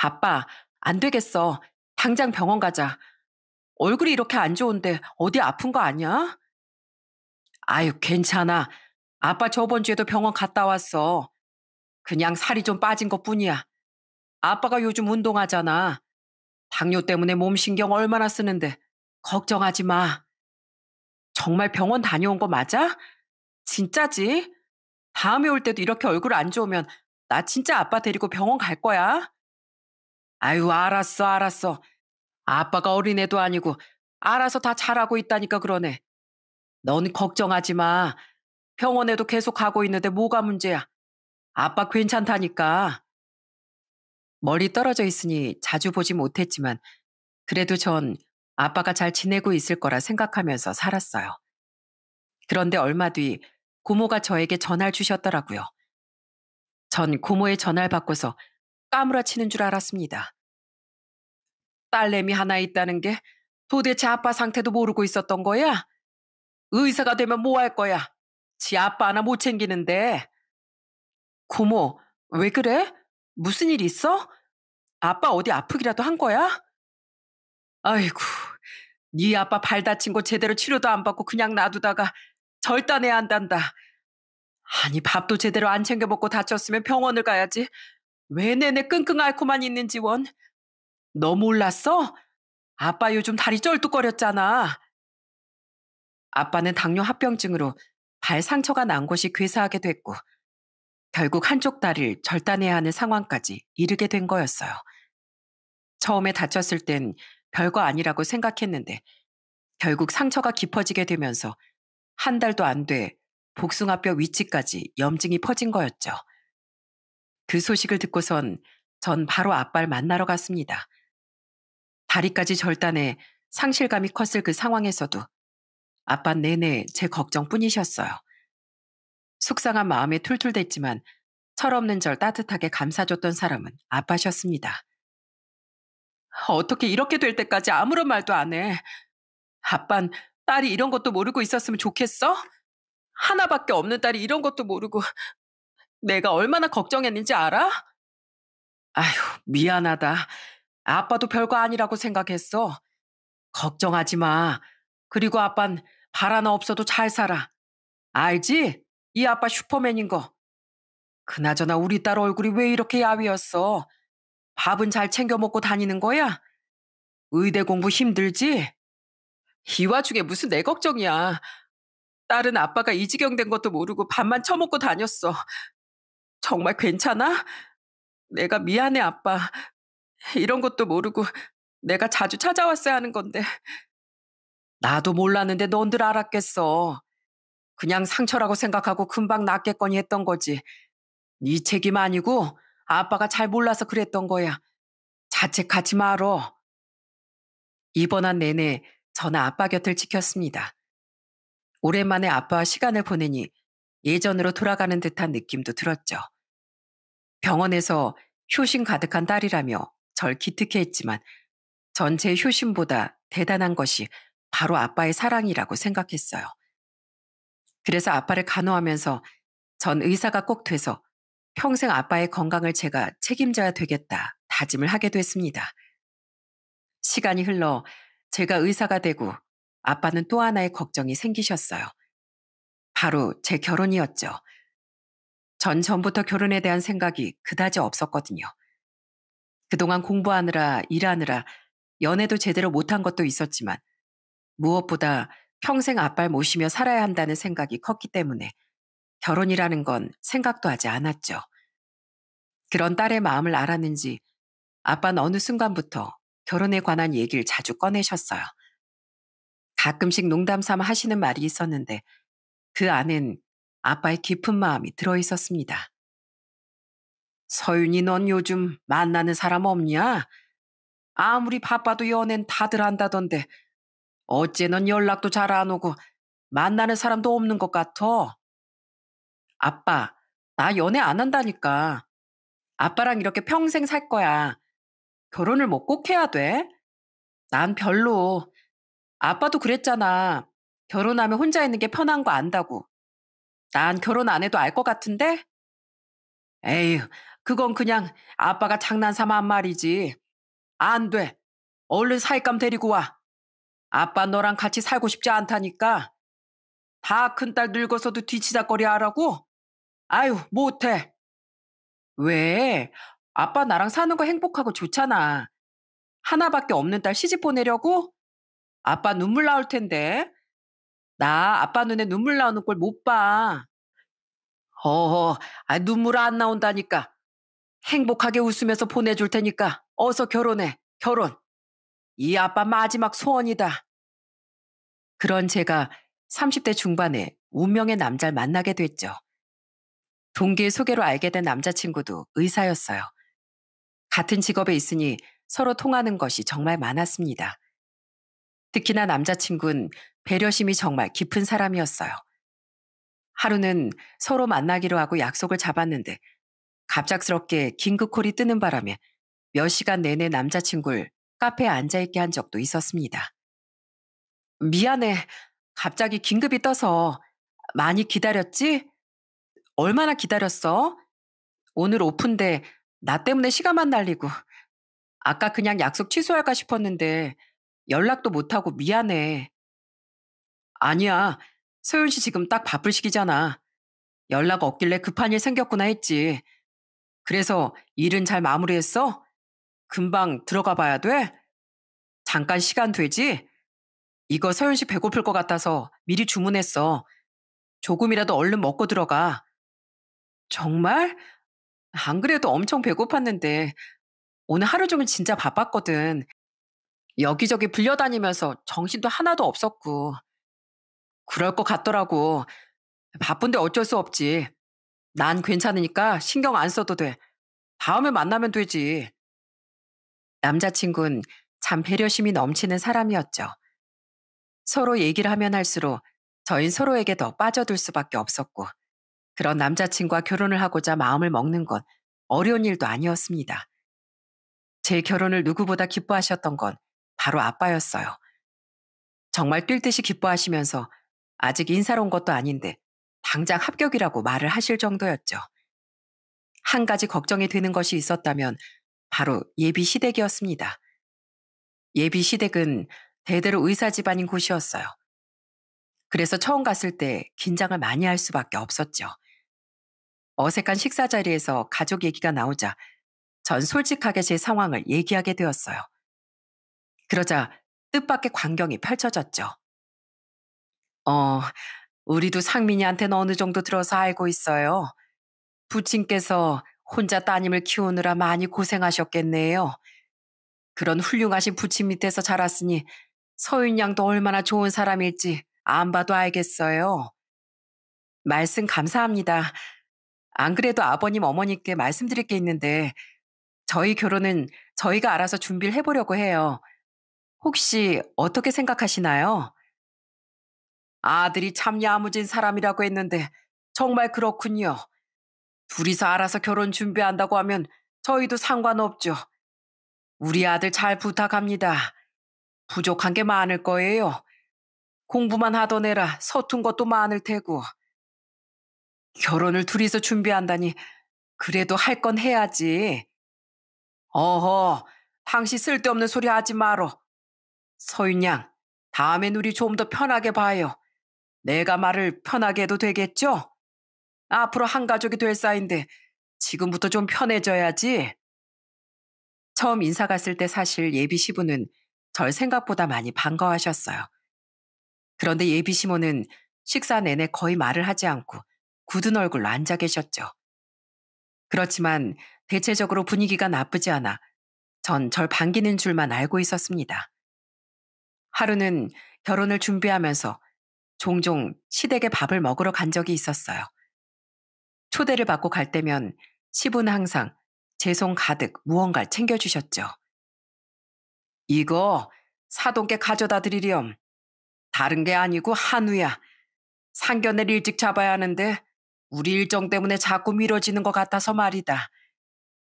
[SPEAKER 1] 아빠, 안 되겠어. 당장 병원 가자. 얼굴이 이렇게 안 좋은데 어디 아픈 거 아니야? 아유, 괜찮아. 아빠 저번 주에도 병원 갔다 왔어. 그냥 살이 좀 빠진 것 뿐이야. 아빠가 요즘 운동하잖아. 당뇨 때문에 몸 신경 얼마나 쓰는데 걱정하지 마. 정말 병원 다녀온 거 맞아? 진짜지? 다음에 올 때도 이렇게 얼굴 안 좋으면 나 진짜 아빠 데리고 병원 갈 거야. 아유, 알았어, 알았어. 아빠가 어린애도 아니고 알아서 다 잘하고 있다니까 그러네. 넌 걱정하지 마. 병원에도 계속 가고 있는데 뭐가 문제야. 아빠 괜찮다니까. 멀리 떨어져 있으니 자주 보지 못했지만 그래도 전 아빠가 잘 지내고 있을 거라 생각하면서 살았어요. 그런데 얼마 뒤 고모가 저에게 전화를 주셨더라고요. 전 고모의 전화를 받고서 까무라치는 줄 알았습니다. 딸내미 하나 있다는 게 도대체 아빠 상태도 모르고 있었던 거야? 의사가 되면 뭐 할 거야? 지 아빠 하나 못 챙기는데. 고모, 왜 그래? 무슨 일 있어? 아빠 어디 아프기라도 한 거야? 아이고, 네 아빠 발 다친 거 제대로 치료도 안 받고 그냥 놔두다가 절단해야 한단다. 아니, 밥도 제대로 안 챙겨 먹고 다쳤으면 병원을 가야지. 왜 내내 끙끙 앓고만 있는지 원. 너 몰랐어? 아빠 요즘 다리 쩔뚝거렸잖아. 아빠는 당뇨 합병증으로 발 상처가 난 곳이 괴사하게 됐고 결국 한쪽 다리를 절단해야 하는 상황까지 이르게 된 거였어요. 처음에 다쳤을 땐 별거 아니라고 생각했는데 결국 상처가 깊어지게 되면서 한 달도 안 돼 복숭아뼈 위치까지 염증이 퍼진 거였죠. 그 소식을 듣고선 전 바로 아빠를 만나러 갔습니다. 다리까지 절단해 상실감이 컸을 그 상황에서도 아빤 내내 제 걱정뿐이셨어요. 속상한 마음에 툴툴댔지만 철없는 절 따뜻하게 감싸줬던 사람은 아빠셨습니다. 어떻게 이렇게 될 때까지 아무런 말도 안 해? 아빤 딸이 이런 것도 모르고 있었으면 좋겠어? 하나밖에 없는 딸이 이런 것도 모르고 내가 얼마나 걱정했는지 알아? 아휴, 미안하다. 아빠도 별거 아니라고 생각했어. 걱정하지 마. 그리고 아빤 발 하나 없어도 잘 살아. 알지? 이 아빠 슈퍼맨인 거. 그나저나 우리 딸 얼굴이 왜 이렇게 야위었어? 밥은 잘 챙겨 먹고 다니는 거야? 의대 공부 힘들지? 이 와중에 무슨 내 걱정이야. 딸은 아빠가 이 지경 된 것도 모르고 밥만 처먹고 다녔어. 정말 괜찮아? 내가 미안해, 아빠. 이런 것도 모르고 내가 자주 찾아왔어야 하는 건데. 나도 몰랐는데 넌들 알았겠어. 그냥 상처라고 생각하고 금방 낫겠거니 했던 거지. 네 책임 아니고 아빠가 잘 몰라서 그랬던 거야. 자책하지 말어. 입원한 내내 저는 아빠 곁을 지켰습니다. 오랜만에 아빠와 시간을 보내니 예전으로 돌아가는 듯한 느낌도 들었죠. 병원에서 효심 가득한 딸이라며 절 기특해 했지만 전 제 효심보다 대단한 것이 바로 아빠의 사랑이라고 생각했어요. 그래서 아빠를 간호하면서 전 의사가 꼭 돼서 평생 아빠의 건강을 제가 책임져야 되겠다 다짐을 하게 됐습니다. 시간이 흘러 제가 의사가 되고 아빠는 또 하나의 걱정이 생기셨어요. 바로 제 결혼이었죠. 전 전부터 결혼에 대한 생각이 그다지 없었거든요. 그동안 공부하느라 일하느라 연애도 제대로 못한 것도 있었지만 무엇보다 평생 아빠를 모시며 살아야 한다는 생각이 컸기 때문에 결혼이라는 건 생각도 하지 않았죠. 그런 딸의 마음을 알았는지 아빠는 어느 순간부터 결혼에 관한 얘기를 자주 꺼내셨어요. 가끔씩 농담 삼아 하시는 말이 있었는데 그 안엔 아빠의 깊은 마음이 들어 있었습니다. 서윤이 넌 요즘 만나는 사람 없냐? 아무리 바빠도 연애는 다들 한다던데 어째 넌 연락도 잘 안 오고 만나는 사람도 없는 것 같아. 아빠, 나 연애 안 한다니까. 아빠랑 이렇게 평생 살 거야. 결혼을 뭐 꼭 해야 돼? 난 별로. 아빠도 그랬잖아. 결혼하면 혼자 있는 게 편한 거 안다고. 난 결혼 안 해도 알 것 같은데? 에휴, 그건 그냥 아빠가 장난삼아 한 말이지. 안 돼. 얼른 사익감 데리고 와. 아빠 너랑 같이 살고 싶지 않다니까. 다 큰딸 늙어서도 뒤치다거리 하라고? 아유, 못해. 왜? 아빠 나랑 사는 거 행복하고 좋잖아. 하나밖에 없는 딸 시집 보내려고? 아빠 눈물 나올 텐데. 나 아빠 눈에 눈물 나오는 꼴 못 봐. 허허, 눈물 안 나온다니까. 행복하게 웃으면서 보내줄 테니까 어서 결혼해. 결혼. 이 아빠 마지막 소원이다. 그런 제가 30대 중반에 운명의 남자를 만나게 됐죠. 동기의 소개로 알게 된 남자친구도 의사였어요. 같은 직업에 있으니 서로 통하는 것이 정말 많았습니다. 특히나 남자친구는 배려심이 정말 깊은 사람이었어요. 하루는 서로 만나기로 하고 약속을 잡았는데 갑작스럽게 긴급콜이 뜨는 바람에 몇 시간 내내 남자친구를 카페에 앉아있게 한 적도 있었습니다. 미안해. 갑자기 긴급이 떠서 많이 기다렸지? 얼마나 기다렸어? 오늘 오픈데 나 때문에 시간만 날리고 아까 그냥 약속 취소할까 싶었는데 연락도 못하고 미안해. 아니야. 소윤 씨 지금 딱 바쁠 시기잖아. 연락 없길래 급한 일 생겼구나 했지. 그래서 일은 잘 마무리했어? 금방 들어가 봐야 돼? 잠깐 시간 되지? 이거 서윤 씨 배고플 것 같아서 미리 주문했어. 조금이라도 얼른 먹고 들어가. 정말? 안 그래도 엄청 배고팠는데 오늘 하루 종일 진짜 바빴거든. 여기저기 불려다니면서 정신도 하나도 없었고. 그럴 것 같더라고. 바쁜데 어쩔 수 없지. 난 괜찮으니까 신경 안 써도 돼. 다음에 만나면 되지. 남자친구는 참 배려심이 넘치는 사람이었죠. 서로 얘기를 하면 할수록 저희 서로에게 더 빠져들 수밖에 없었고, 그런 남자친구와 결혼을 하고자 마음을 먹는 건 어려운 일도 아니었습니다. 제 결혼을 누구보다 기뻐하셨던 건 바로 아빠였어요. 정말 뛸 듯이 기뻐하시면서 아직 인사로 온 것도 아닌데 당장 합격이라고 말을 하실 정도였죠. 한 가지 걱정이 되는 것이 있었다면 바로 예비 시댁이었습니다. 예비 시댁은 대대로 의사 집안인 곳이었어요. 그래서 처음 갔을 때 긴장을 많이 할 수밖에 없었죠. 어색한 식사 자리에서 가족 얘기가 나오자 전 솔직하게 제 상황을 얘기하게 되었어요. 그러자 뜻밖의 광경이 펼쳐졌죠. 어, 우리도 상민이한테는 어느 정도 들어서 알고 있어요. 부친께서 혼자 따님을 키우느라 많이 고생하셨겠네요. 그런 훌륭하신 부친 밑에서 자랐으니 서윤 양도 얼마나 좋은 사람일지 안 봐도 알겠어요. 말씀 감사합니다. 안 그래도 아버님 어머니께 말씀드릴 게 있는데 저희 결혼은 저희가 알아서 준비를 해보려고 해요. 혹시 어떻게 생각하시나요? 아들이 참 야무진 사람이라고 했는데 정말 그렇군요. 둘이서 알아서 결혼 준비한다고 하면 저희도 상관없죠. 우리 아들 잘 부탁합니다. 부족한 게 많을 거예요. 공부만 하던 애라 서툰 것도 많을 테고. 결혼을 둘이서 준비한다니 그래도 할 건 해야지. 어허, 당시 쓸데없는 소리 하지 말어. 서윤 양, 다음엔 우리 좀 더 편하게 봐요. 내가 말을 편하게 해도 되겠죠? 앞으로 한 가족이 될 사이인데 지금부터 좀 편해져야지. 처음 인사 갔을 때 사실 예비 시부는 절 생각보다 많이 반가워하셨어요. 그런데 예비 시모는 식사 내내 거의 말을 하지 않고 굳은 얼굴로 앉아 계셨죠. 그렇지만 대체적으로 분위기가 나쁘지 않아 전 절 반기는 줄만 알고 있었습니다. 하루는 결혼을 준비하면서 종종 시댁에 밥을 먹으러 간 적이 있었어요. 초대를 받고 갈 때면 시부는 항상 제 손 가득 무언가를 챙겨주셨죠. 이거 사돈께 가져다 드리렴. 다른 게 아니고 한우야. 상견례를 일찍 잡아야 하는데 우리 일정 때문에 자꾸 미뤄지는 것 같아서 말이다.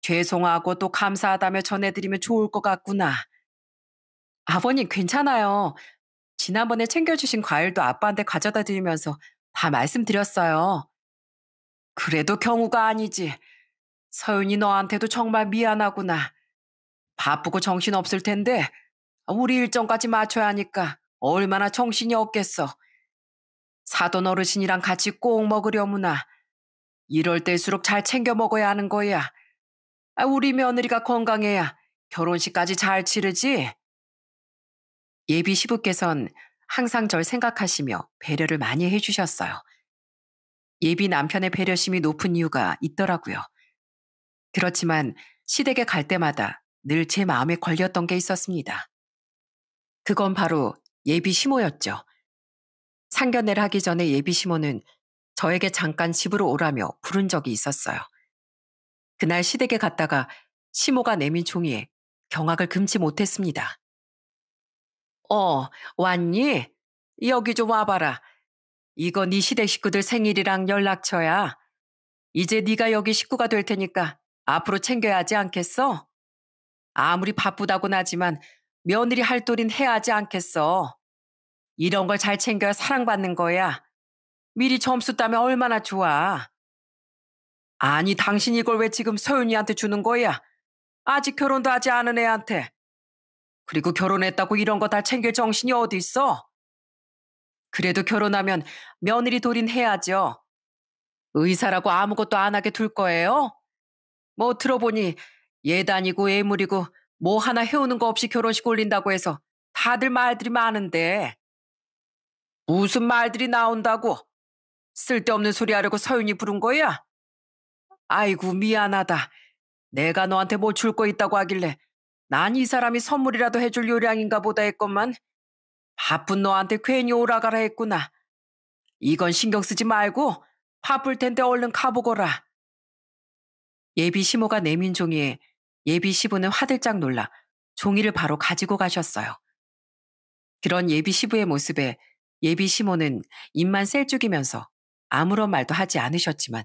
[SPEAKER 1] 죄송하고 또 감사하다며 전해드리면 좋을 것 같구나. 아버님 괜찮아요. 지난번에 챙겨주신 과일도 아빠한테 가져다 드리면서 다 말씀드렸어요. 그래도 경우가 아니지. 서윤이 너한테도 정말 미안하구나. 바쁘고 정신없을 텐데 우리 일정까지 맞춰야 하니까 얼마나 정신이 없겠어. 사돈 어르신이랑 같이 꼭 먹으려무나. 이럴 때일수록 잘 챙겨 먹어야 하는 거야. 우리 며느리가 건강해야 결혼식까지 잘 치르지. 예비 시부께선 항상 절 생각하시며 배려를 많이 해주셨어요. 예비 남편의 배려심이 높은 이유가 있더라고요. 그렇지만 시댁에 갈 때마다 늘 제 마음에 걸렸던 게 있었습니다. 그건 바로 예비 시모였죠. 상견례를 하기 전에 예비 시모는 저에게 잠깐 집으로 오라며 부른 적이 있었어요. 그날 시댁에 갔다가 시모가 내민 종이에 경악을 금치 못했습니다. 왔니? 여기 좀 와봐라. 이거 네 시댁 식구들 생일이랑 연락처야. 이제 네가 여기 식구가 될 테니까 앞으로 챙겨야 하지 않겠어? 아무리 바쁘다곤 하지만 며느리 할 도린 해야 하지 않겠어. 이런 걸 잘 챙겨야 사랑받는 거야. 미리 점수 따면 얼마나 좋아. 아니 당신 이걸 왜 지금 서윤이한테 주는 거야? 아직 결혼도 하지 않은 애한테. 그리고 결혼했다고 이런 거 다 챙길 정신이 어디 있어? 그래도 결혼하면 며느리 도린 해야죠. 의사라고 아무것도 안 하게 둘 거예요? 뭐 들어보니 예단이고 예물이고 뭐 하나 해오는 거 없이 결혼식 올린다고 해서 다들 말들이 많은데 무슨 말들이 나온다고? 쓸데없는 소리 하려고 서윤이 부른 거야? 아이고 미안하다. 내가 너한테 뭐 줄 거 있다고 하길래 난 이 사람이 선물이라도 해줄 요량인가 보다 했건만 바쁜 너한테 괜히 오라가라 했구나. 이건 신경 쓰지 말고 바쁠 텐데 얼른 가보거라. 예비 시모가 내민 종이에 예비 시부는 화들짝 놀라 종이를 바로 가지고 가셨어요. 그런 예비 시부의 모습에 예비 시모는 입만 셀쭉이면서 아무런 말도 하지 않으셨지만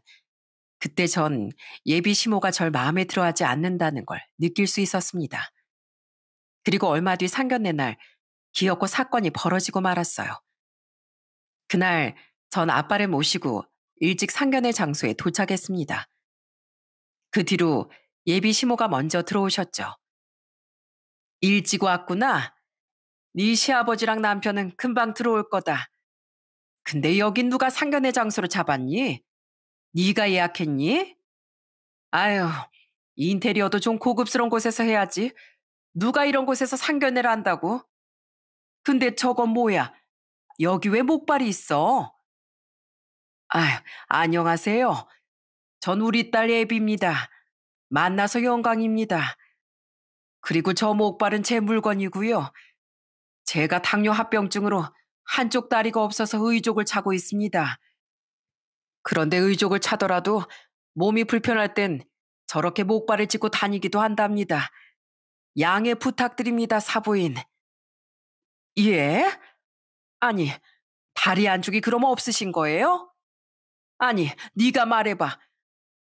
[SPEAKER 1] 그때 전 예비 시모가 절 마음에 들어하지 않는다는 걸 느낄 수 있었습니다. 그리고 얼마 뒤 상견례 날 기어코 사건이 벌어지고 말았어요. 그날 전 아빠를 모시고 일찍 상견례 장소에 도착했습니다. 그 뒤로 예비 시모가 먼저 들어오셨죠. 일찍 왔구나. 네 시아버지랑 남편은 금방 들어올 거다. 근데 여긴 누가 상견례 장소로 잡았니? 네가 예약했니? 아유, 인테리어도 좀 고급스러운 곳에서 해야지. 누가 이런 곳에서 상견례를 한다고? 근데 저건 뭐야? 여기 왜 목발이 있어? 아유, 안녕하세요. 전 우리 딸 예비입니다. 만나서 영광입니다. 그리고 저 목발은 제 물건이고요. 제가 당뇨 합병증으로 한쪽 다리가 없어서 의족을 차고 있습니다. 그런데 의족을 차더라도 몸이 불편할 땐 저렇게 목발을 짚고 다니기도 한답니다. 양해 부탁드립니다, 사부인. 예? 아니, 다리 안쪽이 그럼 없으신 거예요? 아니, 네가 말해봐.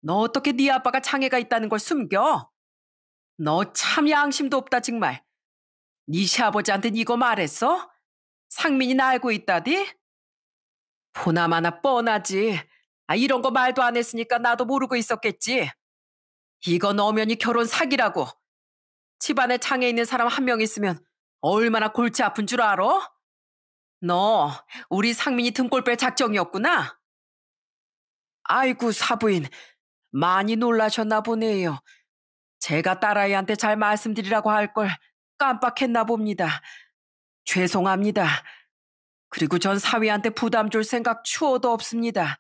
[SPEAKER 1] 너 어떻게 네 아빠가 장애가 있다는 걸 숨겨? 너 참 양심도 없다 정말. 네 시아버지한테 이거 말했어? 상민이 나 알고 있다디? 보나마나 뻔하지. 이런 거 말도 안 했으니까 나도 모르고 있었겠지. 이건 엄연히 결혼 사기라고. 집안에 장애 있는 사람 한 명 있으면 얼마나 골치 아픈 줄 알아? 너 우리 상민이 등골 뺄 작정이었구나. 아이고 사부인 많이 놀라셨나 보네요. 제가 딸아이한테 잘 말씀드리라고 할 걸 깜빡했나 봅니다. 죄송합니다. 그리고 전 사위한테 부담 줄 생각 추호도 없습니다.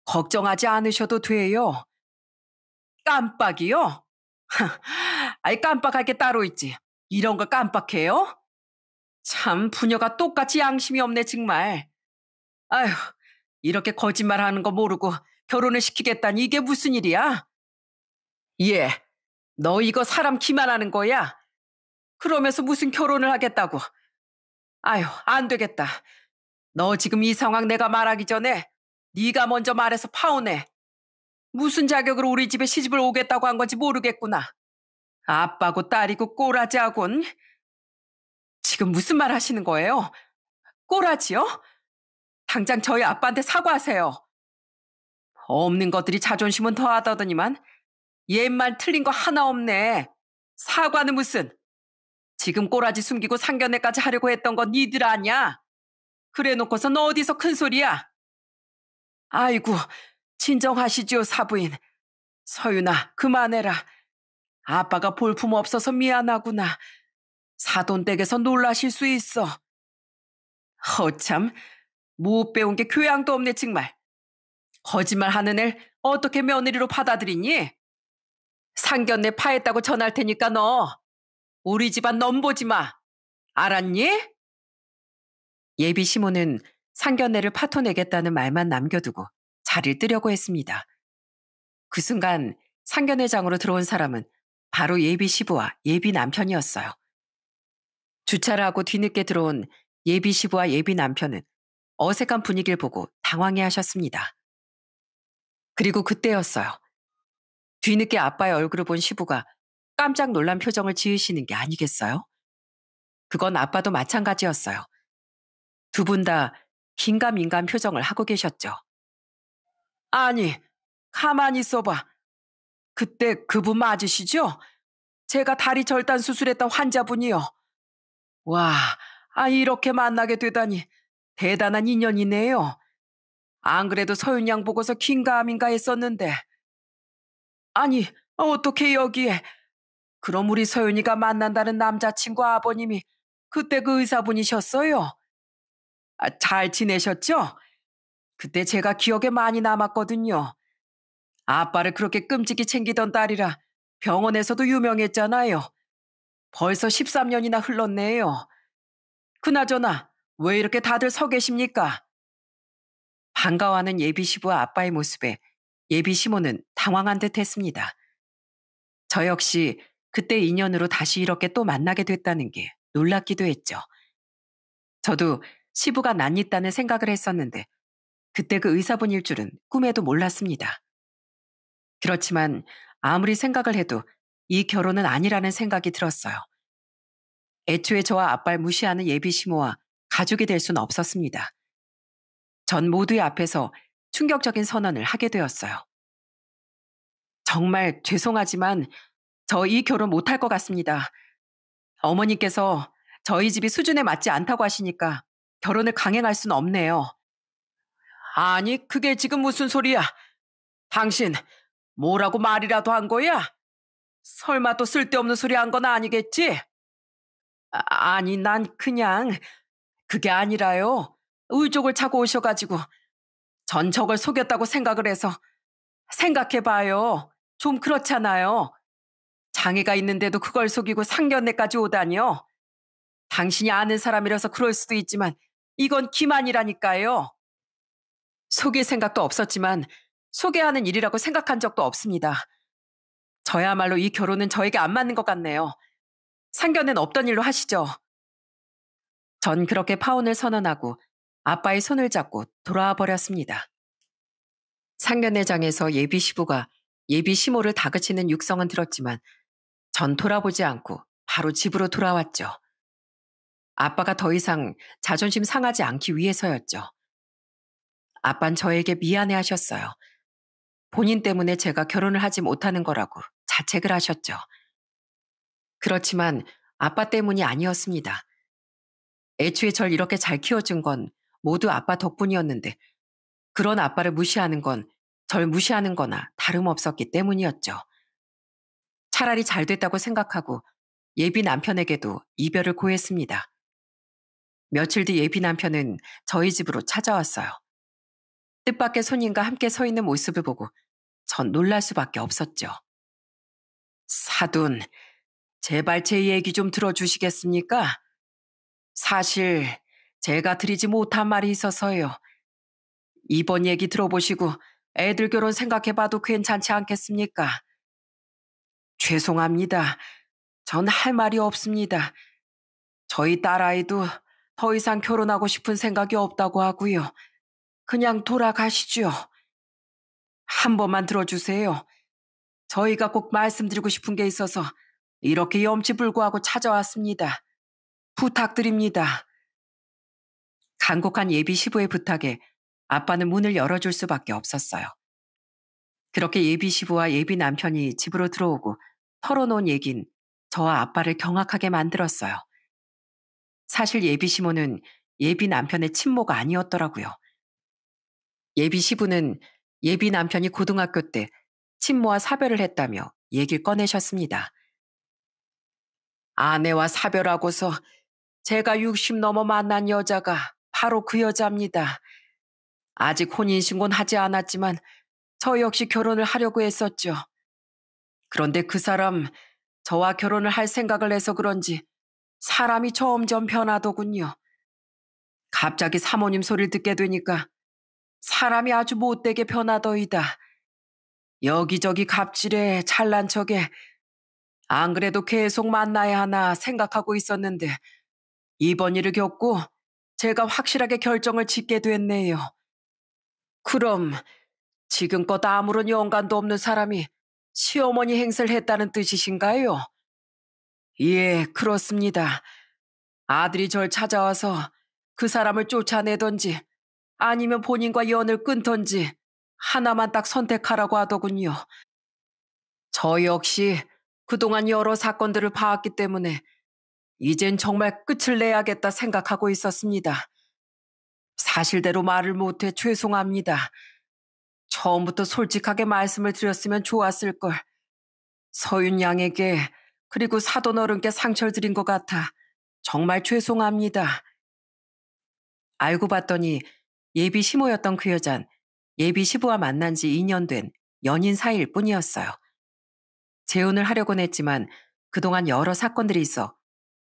[SPEAKER 1] 걱정하지 않으셔도 돼요. 깜빡이요? 아이 깜빡할 게 따로 있지. 이런 걸 깜빡해요? 참 부녀가 똑같이 양심이 없네 정말. 아휴 이렇게 거짓말하는 거 모르고 결혼을 시키겠다니 이게 무슨 일이야? 예, 너 이거 사람 기만하는 거야? 그러면서 무슨 결혼을 하겠다고. 아휴 안 되겠다. 너 지금 이 상황 내가 말하기 전에 네가 먼저 말해서 파혼해. 무슨 자격으로 우리 집에 시집을 오겠다고 한 건지 모르겠구나. 아빠고 딸이고 꼬라지하군. 지금 무슨 말 하시는 거예요? 꼬라지요? 당장 저희 아빠한테 사과하세요. 없는 것들이 자존심은 더하다더니만 옛말 틀린 거 하나 없네. 사과는 무슨. 지금 꼬라지 숨기고 상견례까지 하려고 했던 건 니들 아냐? 그래 놓고서 너 어디서 큰 소리야? 아이고 진정하시지요 사부인. 서윤아 그만해라. 아빠가 볼품 없어서 미안하구나. 사돈댁에서 놀라실 수 있어. 허참 못 배운 게 교양도 없네 정말. 거짓말하는 애 어떻게 며느리로 받아들이니? 상견례 파했다고 전할 테니까 너 우리 집안 넘보지 마. 알았니? 예비 시모는 상견례를 파토내겠다는 말만 남겨두고 자리를 뜨려고 했습니다. 그 순간 상견례장으로 들어온 사람은 바로 예비 시부와 예비 남편이었어요. 주차를 하고 뒤늦게 들어온 예비 시부와 예비 남편은 어색한 분위기를 보고 당황해 하셨습니다. 그리고 그때였어요. 뒤늦게 아빠의 얼굴을 본 시부가 깜짝 놀란 표정을 지으시는 게 아니겠어요? 그건 아빠도 마찬가지였어요. 두 분 다 긴가민가한 표정을 하고 계셨죠. 아니, 가만히 있어봐. 그때 그분 맞으시죠? 제가 다리 절단 수술했던 환자분이요. 와, 이렇게 만나게 되다니 대단한 인연이네요. 안 그래도 서윤 양 보고서 긴가민가 했었는데. 아니, 어떻게 여기에? 그럼 우리 서윤이가 만난다는 남자친구 아버님이 그때 그 의사분이셨어요? 잘 지내셨죠? 그때 제가 기억에 많이 남았거든요. 아빠를 그렇게 끔찍이 챙기던 딸이라 병원에서도 유명했잖아요. 벌써 13년이나 흘렀네요. 그나저나 왜 이렇게 다들 서 계십니까? 반가워하는 예비 시부와 아빠의 모습에 예비 시모는 당황한 듯 했습니다. 저 역시 그때 인연으로 다시 이렇게 또 만나게 됐다는 게 놀랍기도 했죠. 저도 시부가 낯있다는 생각을 했었는데 그때 그 의사분일 줄은 꿈에도 몰랐습니다. 그렇지만 아무리 생각을 해도 이 결혼은 아니라는 생각이 들었어요. 애초에 저와 아빠를 무시하는 예비 시모와 가족이 될 수는 없었습니다. 전 모두의 앞에서 충격적인 선언을 하게 되었어요. 정말 죄송하지만 저 이 결혼 못할 것 같습니다. 어머니께서 저희 집이 수준에 맞지 않다고 하시니까 결혼을 강행할 수는 없네요. 아니, 그게 지금 무슨 소리야? 당신 뭐라고 말이라도 한 거야? 설마 또 쓸데없는 소리 한 건 아니겠지? 아니, 난 그냥 그게 아니라요. 의족을 차고 오셔가지고 전 저걸 속였다고 생각을 해서 생각해봐요. 좀 그렇잖아요. 장애가 있는데도 그걸 속이고 상견례까지 오다니요. 당신이 아는 사람이라서 그럴 수도 있지만 이건 기만이라니까요. 속일 생각도 없었지만 소개하는 일이라고 생각한 적도 없습니다. 저야말로 이 결혼은 저에게 안 맞는 것 같네요. 상견례는 없던 일로 하시죠. 전 그렇게 파혼을 선언하고 아빠의 손을 잡고 돌아와 버렸습니다. 상견례장에서 예비 시부가 예비 시모를 다그치는 육성은 들었지만 전 돌아보지 않고 바로 집으로 돌아왔죠. 아빠가 더 이상 자존심 상하지 않기 위해서였죠. 아빤 저에게 미안해 하셨어요. 본인 때문에 제가 결혼을 하지 못하는 거라고 자책을 하셨죠. 그렇지만 아빠 때문이 아니었습니다. 애초에 절 이렇게 잘 키워준 건 모두 아빠 덕분이었는데 그런 아빠를 무시하는 건 절 무시하는 거나 다름없었기 때문이었죠. 차라리 잘 됐다고 생각하고 예비 남편에게도 이별을 고했습니다. 며칠 뒤 예비 남편은 저희 집으로 찾아왔어요. 뜻밖의 손님과 함께 서 있는 모습을 보고 전 놀랄 수밖에 없었죠. 사돈, 제발 제 얘기 좀 들어주시겠습니까? 사실 제가 드리지 못한 말이 있어서요. 이번 얘기 들어보시고 애들 결혼 생각해봐도 괜찮지 않겠습니까? 죄송합니다. 전 할 말이 없습니다. 저희 딸아이도 더 이상 결혼하고 싶은 생각이 없다고 하고요. 그냥 돌아가시죠. 한 번만 들어주세요. 저희가 꼭 말씀드리고 싶은 게 있어서 이렇게 염치불구하고 찾아왔습니다. 부탁드립니다. 간곡한 예비 시부의 부탁에 아빠는 문을 열어줄 수밖에 없었어요. 그렇게 예비 시부와 예비 남편이 집으로 들어오고 털어놓은 얘긴 저와 아빠를 경악하게 만들었어요. 사실 예비 시모는 예비 남편의 친모가 아니었더라고요. 예비 시부는 예비 남편이 고등학교 때 친모와 사별을 했다며 얘기를 꺼내셨습니다. 아내와 사별하고서 제가 60 넘어 만난 여자가 바로 그 여자입니다. 아직 혼인신고는 하지 않았지만 저 역시 결혼을 하려고 했었죠. 그런데 그 사람 저와 결혼을 할 생각을 해서 그런지 사람이 점점 변하더군요. 갑자기 사모님 소리를 듣게 되니까 사람이 아주 못되게 변하더이다. 여기저기 갑질에 잘난 척에 안 그래도 계속 만나야 하나 생각하고 있었는데 이번 일을 겪고 제가 확실하게 결정을 짓게 됐네요. 그럼 지금껏 아무런 연관도 없는 사람이 시어머니 행세를 했다는 뜻이신가요? 예, 그렇습니다. 아들이 절 찾아와서 그 사람을 쫓아내던지 아니면 본인과 연을 끊던지 하나만 딱 선택하라고 하더군요. 저 역시 그동안 여러 사건들을 봐왔기 때문에 이젠 정말 끝을 내야겠다 생각하고 있었습니다. 사실대로 말을 못해 죄송합니다. 처음부터 솔직하게 말씀을 드렸으면 좋았을 걸. 서윤 양에게 그리고 사돈 어른께 상처를 드린 것 같아 정말 죄송합니다. 알고 봤더니 예비 시모였던 그 여잔 예비 시부와 만난 지 2년 된 연인 사이일 뿐이었어요. 재혼을 하려곤 했지만 그동안 여러 사건들이 있어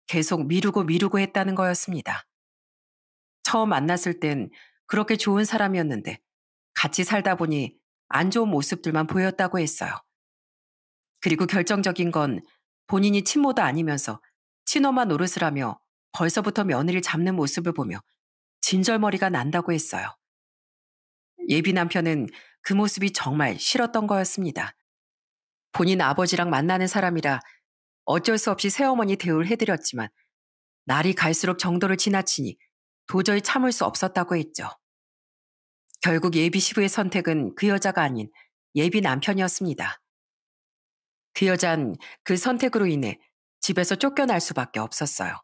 [SPEAKER 1] 계속 미루고 했다는 거였습니다. 처음 만났을 땐 그렇게 좋은 사람이었는데 같이 살다 보니 안 좋은 모습들만 보였다고 했어요. 그리고 결정적인 건 본인이 친모도 아니면서 친엄마 노릇을 하며 벌써부터 며느리를 잡는 모습을 보며 진절머리가 난다고 했어요. 예비 남편은 그 모습이 정말 싫었던 거였습니다. 본인 아버지랑 만나는 사람이라 어쩔 수 없이 새어머니 대우를 해드렸지만 날이 갈수록 정도를 지나치니 도저히 참을 수 없었다고 했죠. 결국 예비 시부의 선택은 그 여자가 아닌 예비 남편이었습니다. 그 여잔 그 선택으로 인해 집에서 쫓겨날 수밖에 없었어요.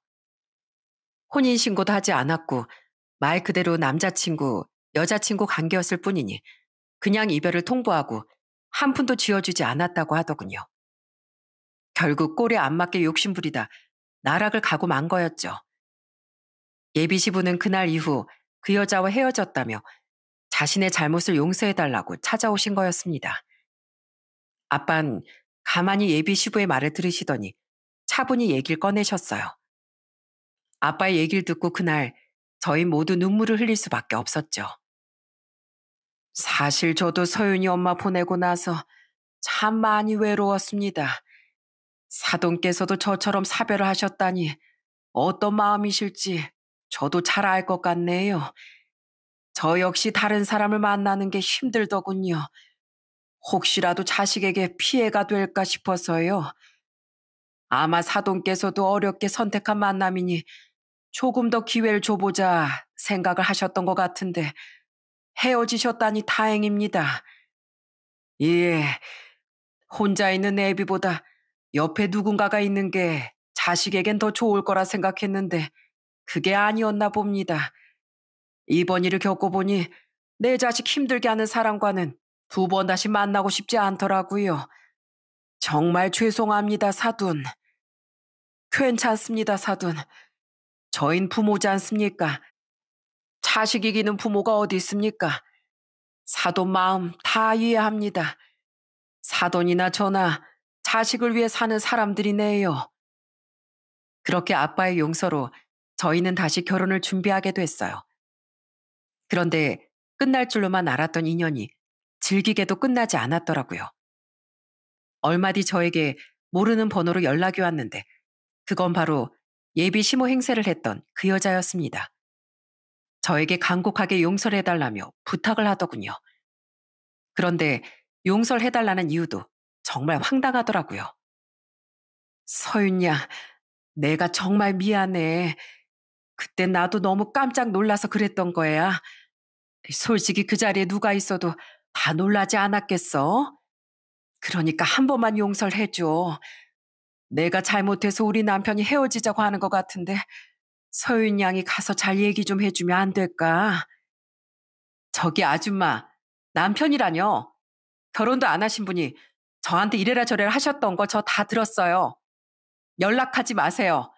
[SPEAKER 1] 혼인신고도 하지 않았고 말 그대로 남자친구, 여자친구 관계였을 뿐이니 그냥 이별을 통보하고 한 푼도 쥐어주지 않았다고 하더군요. 결국 꼴에 안 맞게 욕심부리다 나락을 가고 만 거였죠. 예비 시부는 그날 이후 그 여자와 헤어졌다며 자신의 잘못을 용서해달라고 찾아오신 거였습니다. 아빤 가만히 예비 시부의 말을 들으시더니 차분히 얘기를 꺼내셨어요. 아빠의 얘기를 듣고 그날 저희 모두 눈물을 흘릴 수밖에 없었죠. 사실 저도 서윤이 엄마 보내고 나서 참 많이 외로웠습니다. 사돈께서도 저처럼 사별을 하셨다니 어떤 마음이실지 저도 잘 알 것 같네요. 저 역시 다른 사람을 만나는 게 힘들더군요. 혹시라도 자식에게 피해가 될까 싶어서요. 아마 사돈께서도 어렵게 선택한 만남이니 조금 더 기회를 줘보자 생각을 하셨던 것 같은데 헤어지셨다니 다행입니다. 예, 혼자 있는 애비보다 옆에 누군가가 있는 게 자식에겐 더 좋을 거라 생각했는데 그게 아니었나 봅니다. 이번 일을 겪어보니 내 자식 힘들게 하는 사람과는 두 번 다시 만나고 싶지 않더라고요. 정말 죄송합니다, 사돈. 괜찮습니다, 사돈. 저흰 부모지 않습니까? 자식 이기는 부모가 어디 있습니까? 사돈 마음 다 이해합니다. 사돈이나 저나 자식을 위해 사는 사람들이네요. 그렇게 아빠의 용서로 저희는 다시 결혼을 준비하게 됐어요. 그런데 끝날 줄로만 알았던 인연이 질기게도 끝나지 않았더라고요. 얼마 뒤 저에게 모르는 번호로 연락이 왔는데 그건 바로 예비 시모 행세를 했던 그 여자였습니다. 저에게 간곡하게 용서를 해달라며 부탁을 하더군요. 그런데 용서를 해달라는 이유도 정말 황당하더라고요. 서윤야, 내가 정말 미안해. 그때 나도 너무 깜짝 놀라서 그랬던 거야. 솔직히 그 자리에 누가 있어도 다 놀라지 않았겠어? 그러니까 한 번만 용서를 해줘. 내가 잘못해서 우리 남편이 헤어지자고 하는 것 같은데 서윤 양이 가서 잘 얘기 좀 해주면 안 될까? 저기 아줌마, 남편이라뇨? 결혼도 안 하신 분이 저한테 이래라 저래라 하셨던 거 저 다 들었어요. 연락하지 마세요.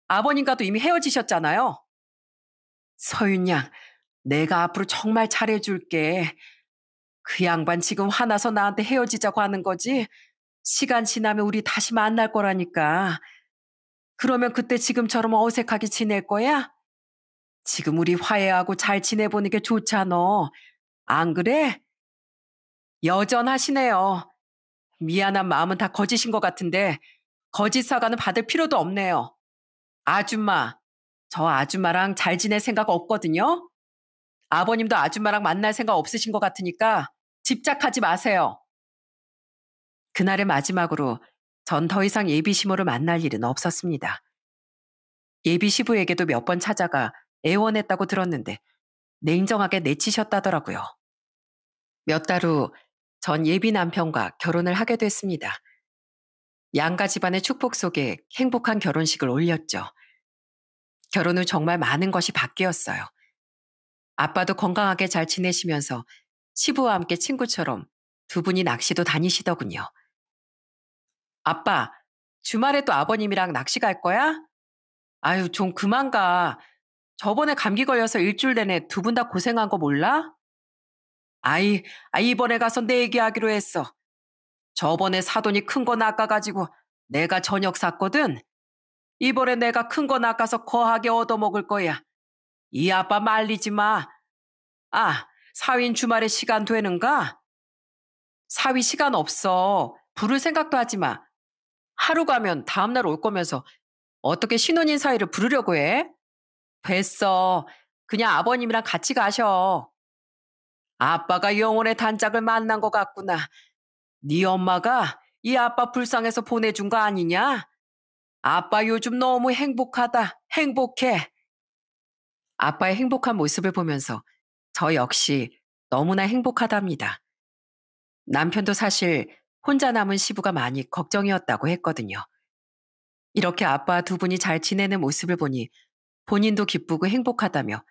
[SPEAKER 1] 아버님과도 이미 헤어지셨잖아요. 서윤 양, 내가 앞으로 정말 잘해줄게. 그 양반 지금 화나서 나한테 헤어지자고 하는 거지? 시간 지나면 우리 다시 만날 거라니까. 그러면 그때 지금처럼 어색하게 지낼 거야? 지금 우리 화해하고 잘 지내보는 게 좋잖아. 안 그래? 여전하시네요. 미안한 마음은 다 거짓인 것 같은데 거짓 사과는 받을 필요도 없네요. 아줌마, 저 아줌마랑 잘 지낼 생각 없거든요. 아버님도 아줌마랑 만날 생각 없으신 것 같으니까 집착하지 마세요. 그날의 마지막으로 전 더 이상 예비 시모를 만날 일은 없었습니다. 예비 시부에게도 몇 번 찾아가 애원했다고 들었는데 냉정하게 내치셨다더라고요. 몇 달 후 전 예비 남편과 결혼을 하게 됐습니다. 양가 집안의 축복 속에 행복한 결혼식을 올렸죠. 결혼 후 정말 많은 것이 바뀌었어요. 아빠도 건강하게 잘 지내시면서 시부와 함께 친구처럼 두 분이 낚시도 다니시더군요. 아빠, 주말에 또 아버님이랑 낚시 갈 거야? 아유, 좀 그만 가. 저번에 감기 걸려서 일주일 내내 두 분 다 고생한 거 몰라? 이번에 가서 내 얘기하기로 했어. 저번에 사돈이 큰 거 낚아가지고 내가 저녁 샀거든. 이번에 내가 큰 거 낚아서 거하게 얻어먹을 거야. 이 아빠 말리지 마. 사윈 주말에 시간 되는가? 사위 시간 없어. 부를 생각도 하지 마. 하루 가면 다음날 올 거면서 어떻게 신혼인 사이를 부르려고 해? 됐어. 그냥 아버님이랑 같이 가셔. 아빠가 영혼의 단짝을 만난 것 같구나. 네 엄마가 이 아빠 불쌍해서 보내준 거 아니냐? 아빠 요즘 너무 행복하다. 행복해. 아빠의 행복한 모습을 보면서 저 역시 너무나 행복하답니다. 남편도 사실 혼자 남은 시부가 많이 걱정이었다고 했거든요. 이렇게 아빠 두 분이 잘 지내는 모습을 보니 본인도 기쁘고 행복하다며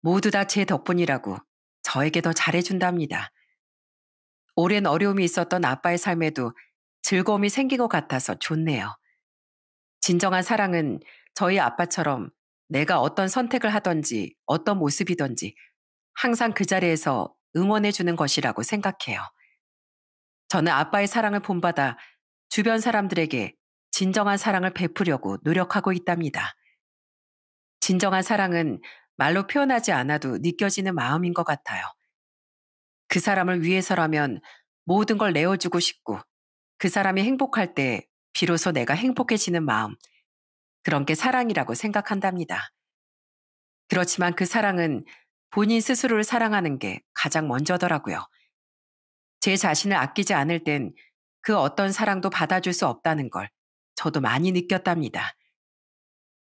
[SPEAKER 1] 모두 다 제 덕분이라고 저에게 더 잘해준답니다. 오랜 어려움이 있었던 아빠의 삶에도 즐거움이 생긴 것 같아서 좋네요. 진정한 사랑은 저희 아빠처럼 내가 어떤 선택을 하든지 어떤 모습이든지 항상 그 자리에서 응원해주는 것이라고 생각해요. 저는 아빠의 사랑을 본받아 주변 사람들에게 진정한 사랑을 베푸려고 노력하고 있답니다. 진정한 사랑은 말로 표현하지 않아도 느껴지는 마음인 것 같아요. 그 사람을 위해서라면 모든 걸 내어주고 싶고 그 사람이 행복할 때 비로소 내가 행복해지는 마음, 그런 게 사랑이라고 생각한답니다. 그렇지만 그 사랑은 본인 스스로를 사랑하는 게 가장 먼저더라고요. 제 자신을 아끼지 않을 땐 그 어떤 사랑도 받아줄 수 없다는 걸 저도 많이 느꼈답니다.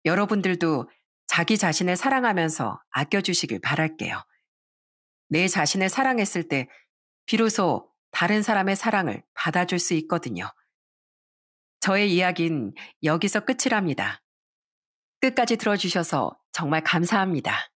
[SPEAKER 1] 여러분들도 자기 자신을 사랑하면서 아껴주시길 바랄게요. 내 자신을 사랑했을 때 비로소 다른 사람의 사랑을 받아줄 수 있거든요. 저의 이야기는 여기서 끝이랍니다. 끝까지 들어주셔서 정말 감사합니다.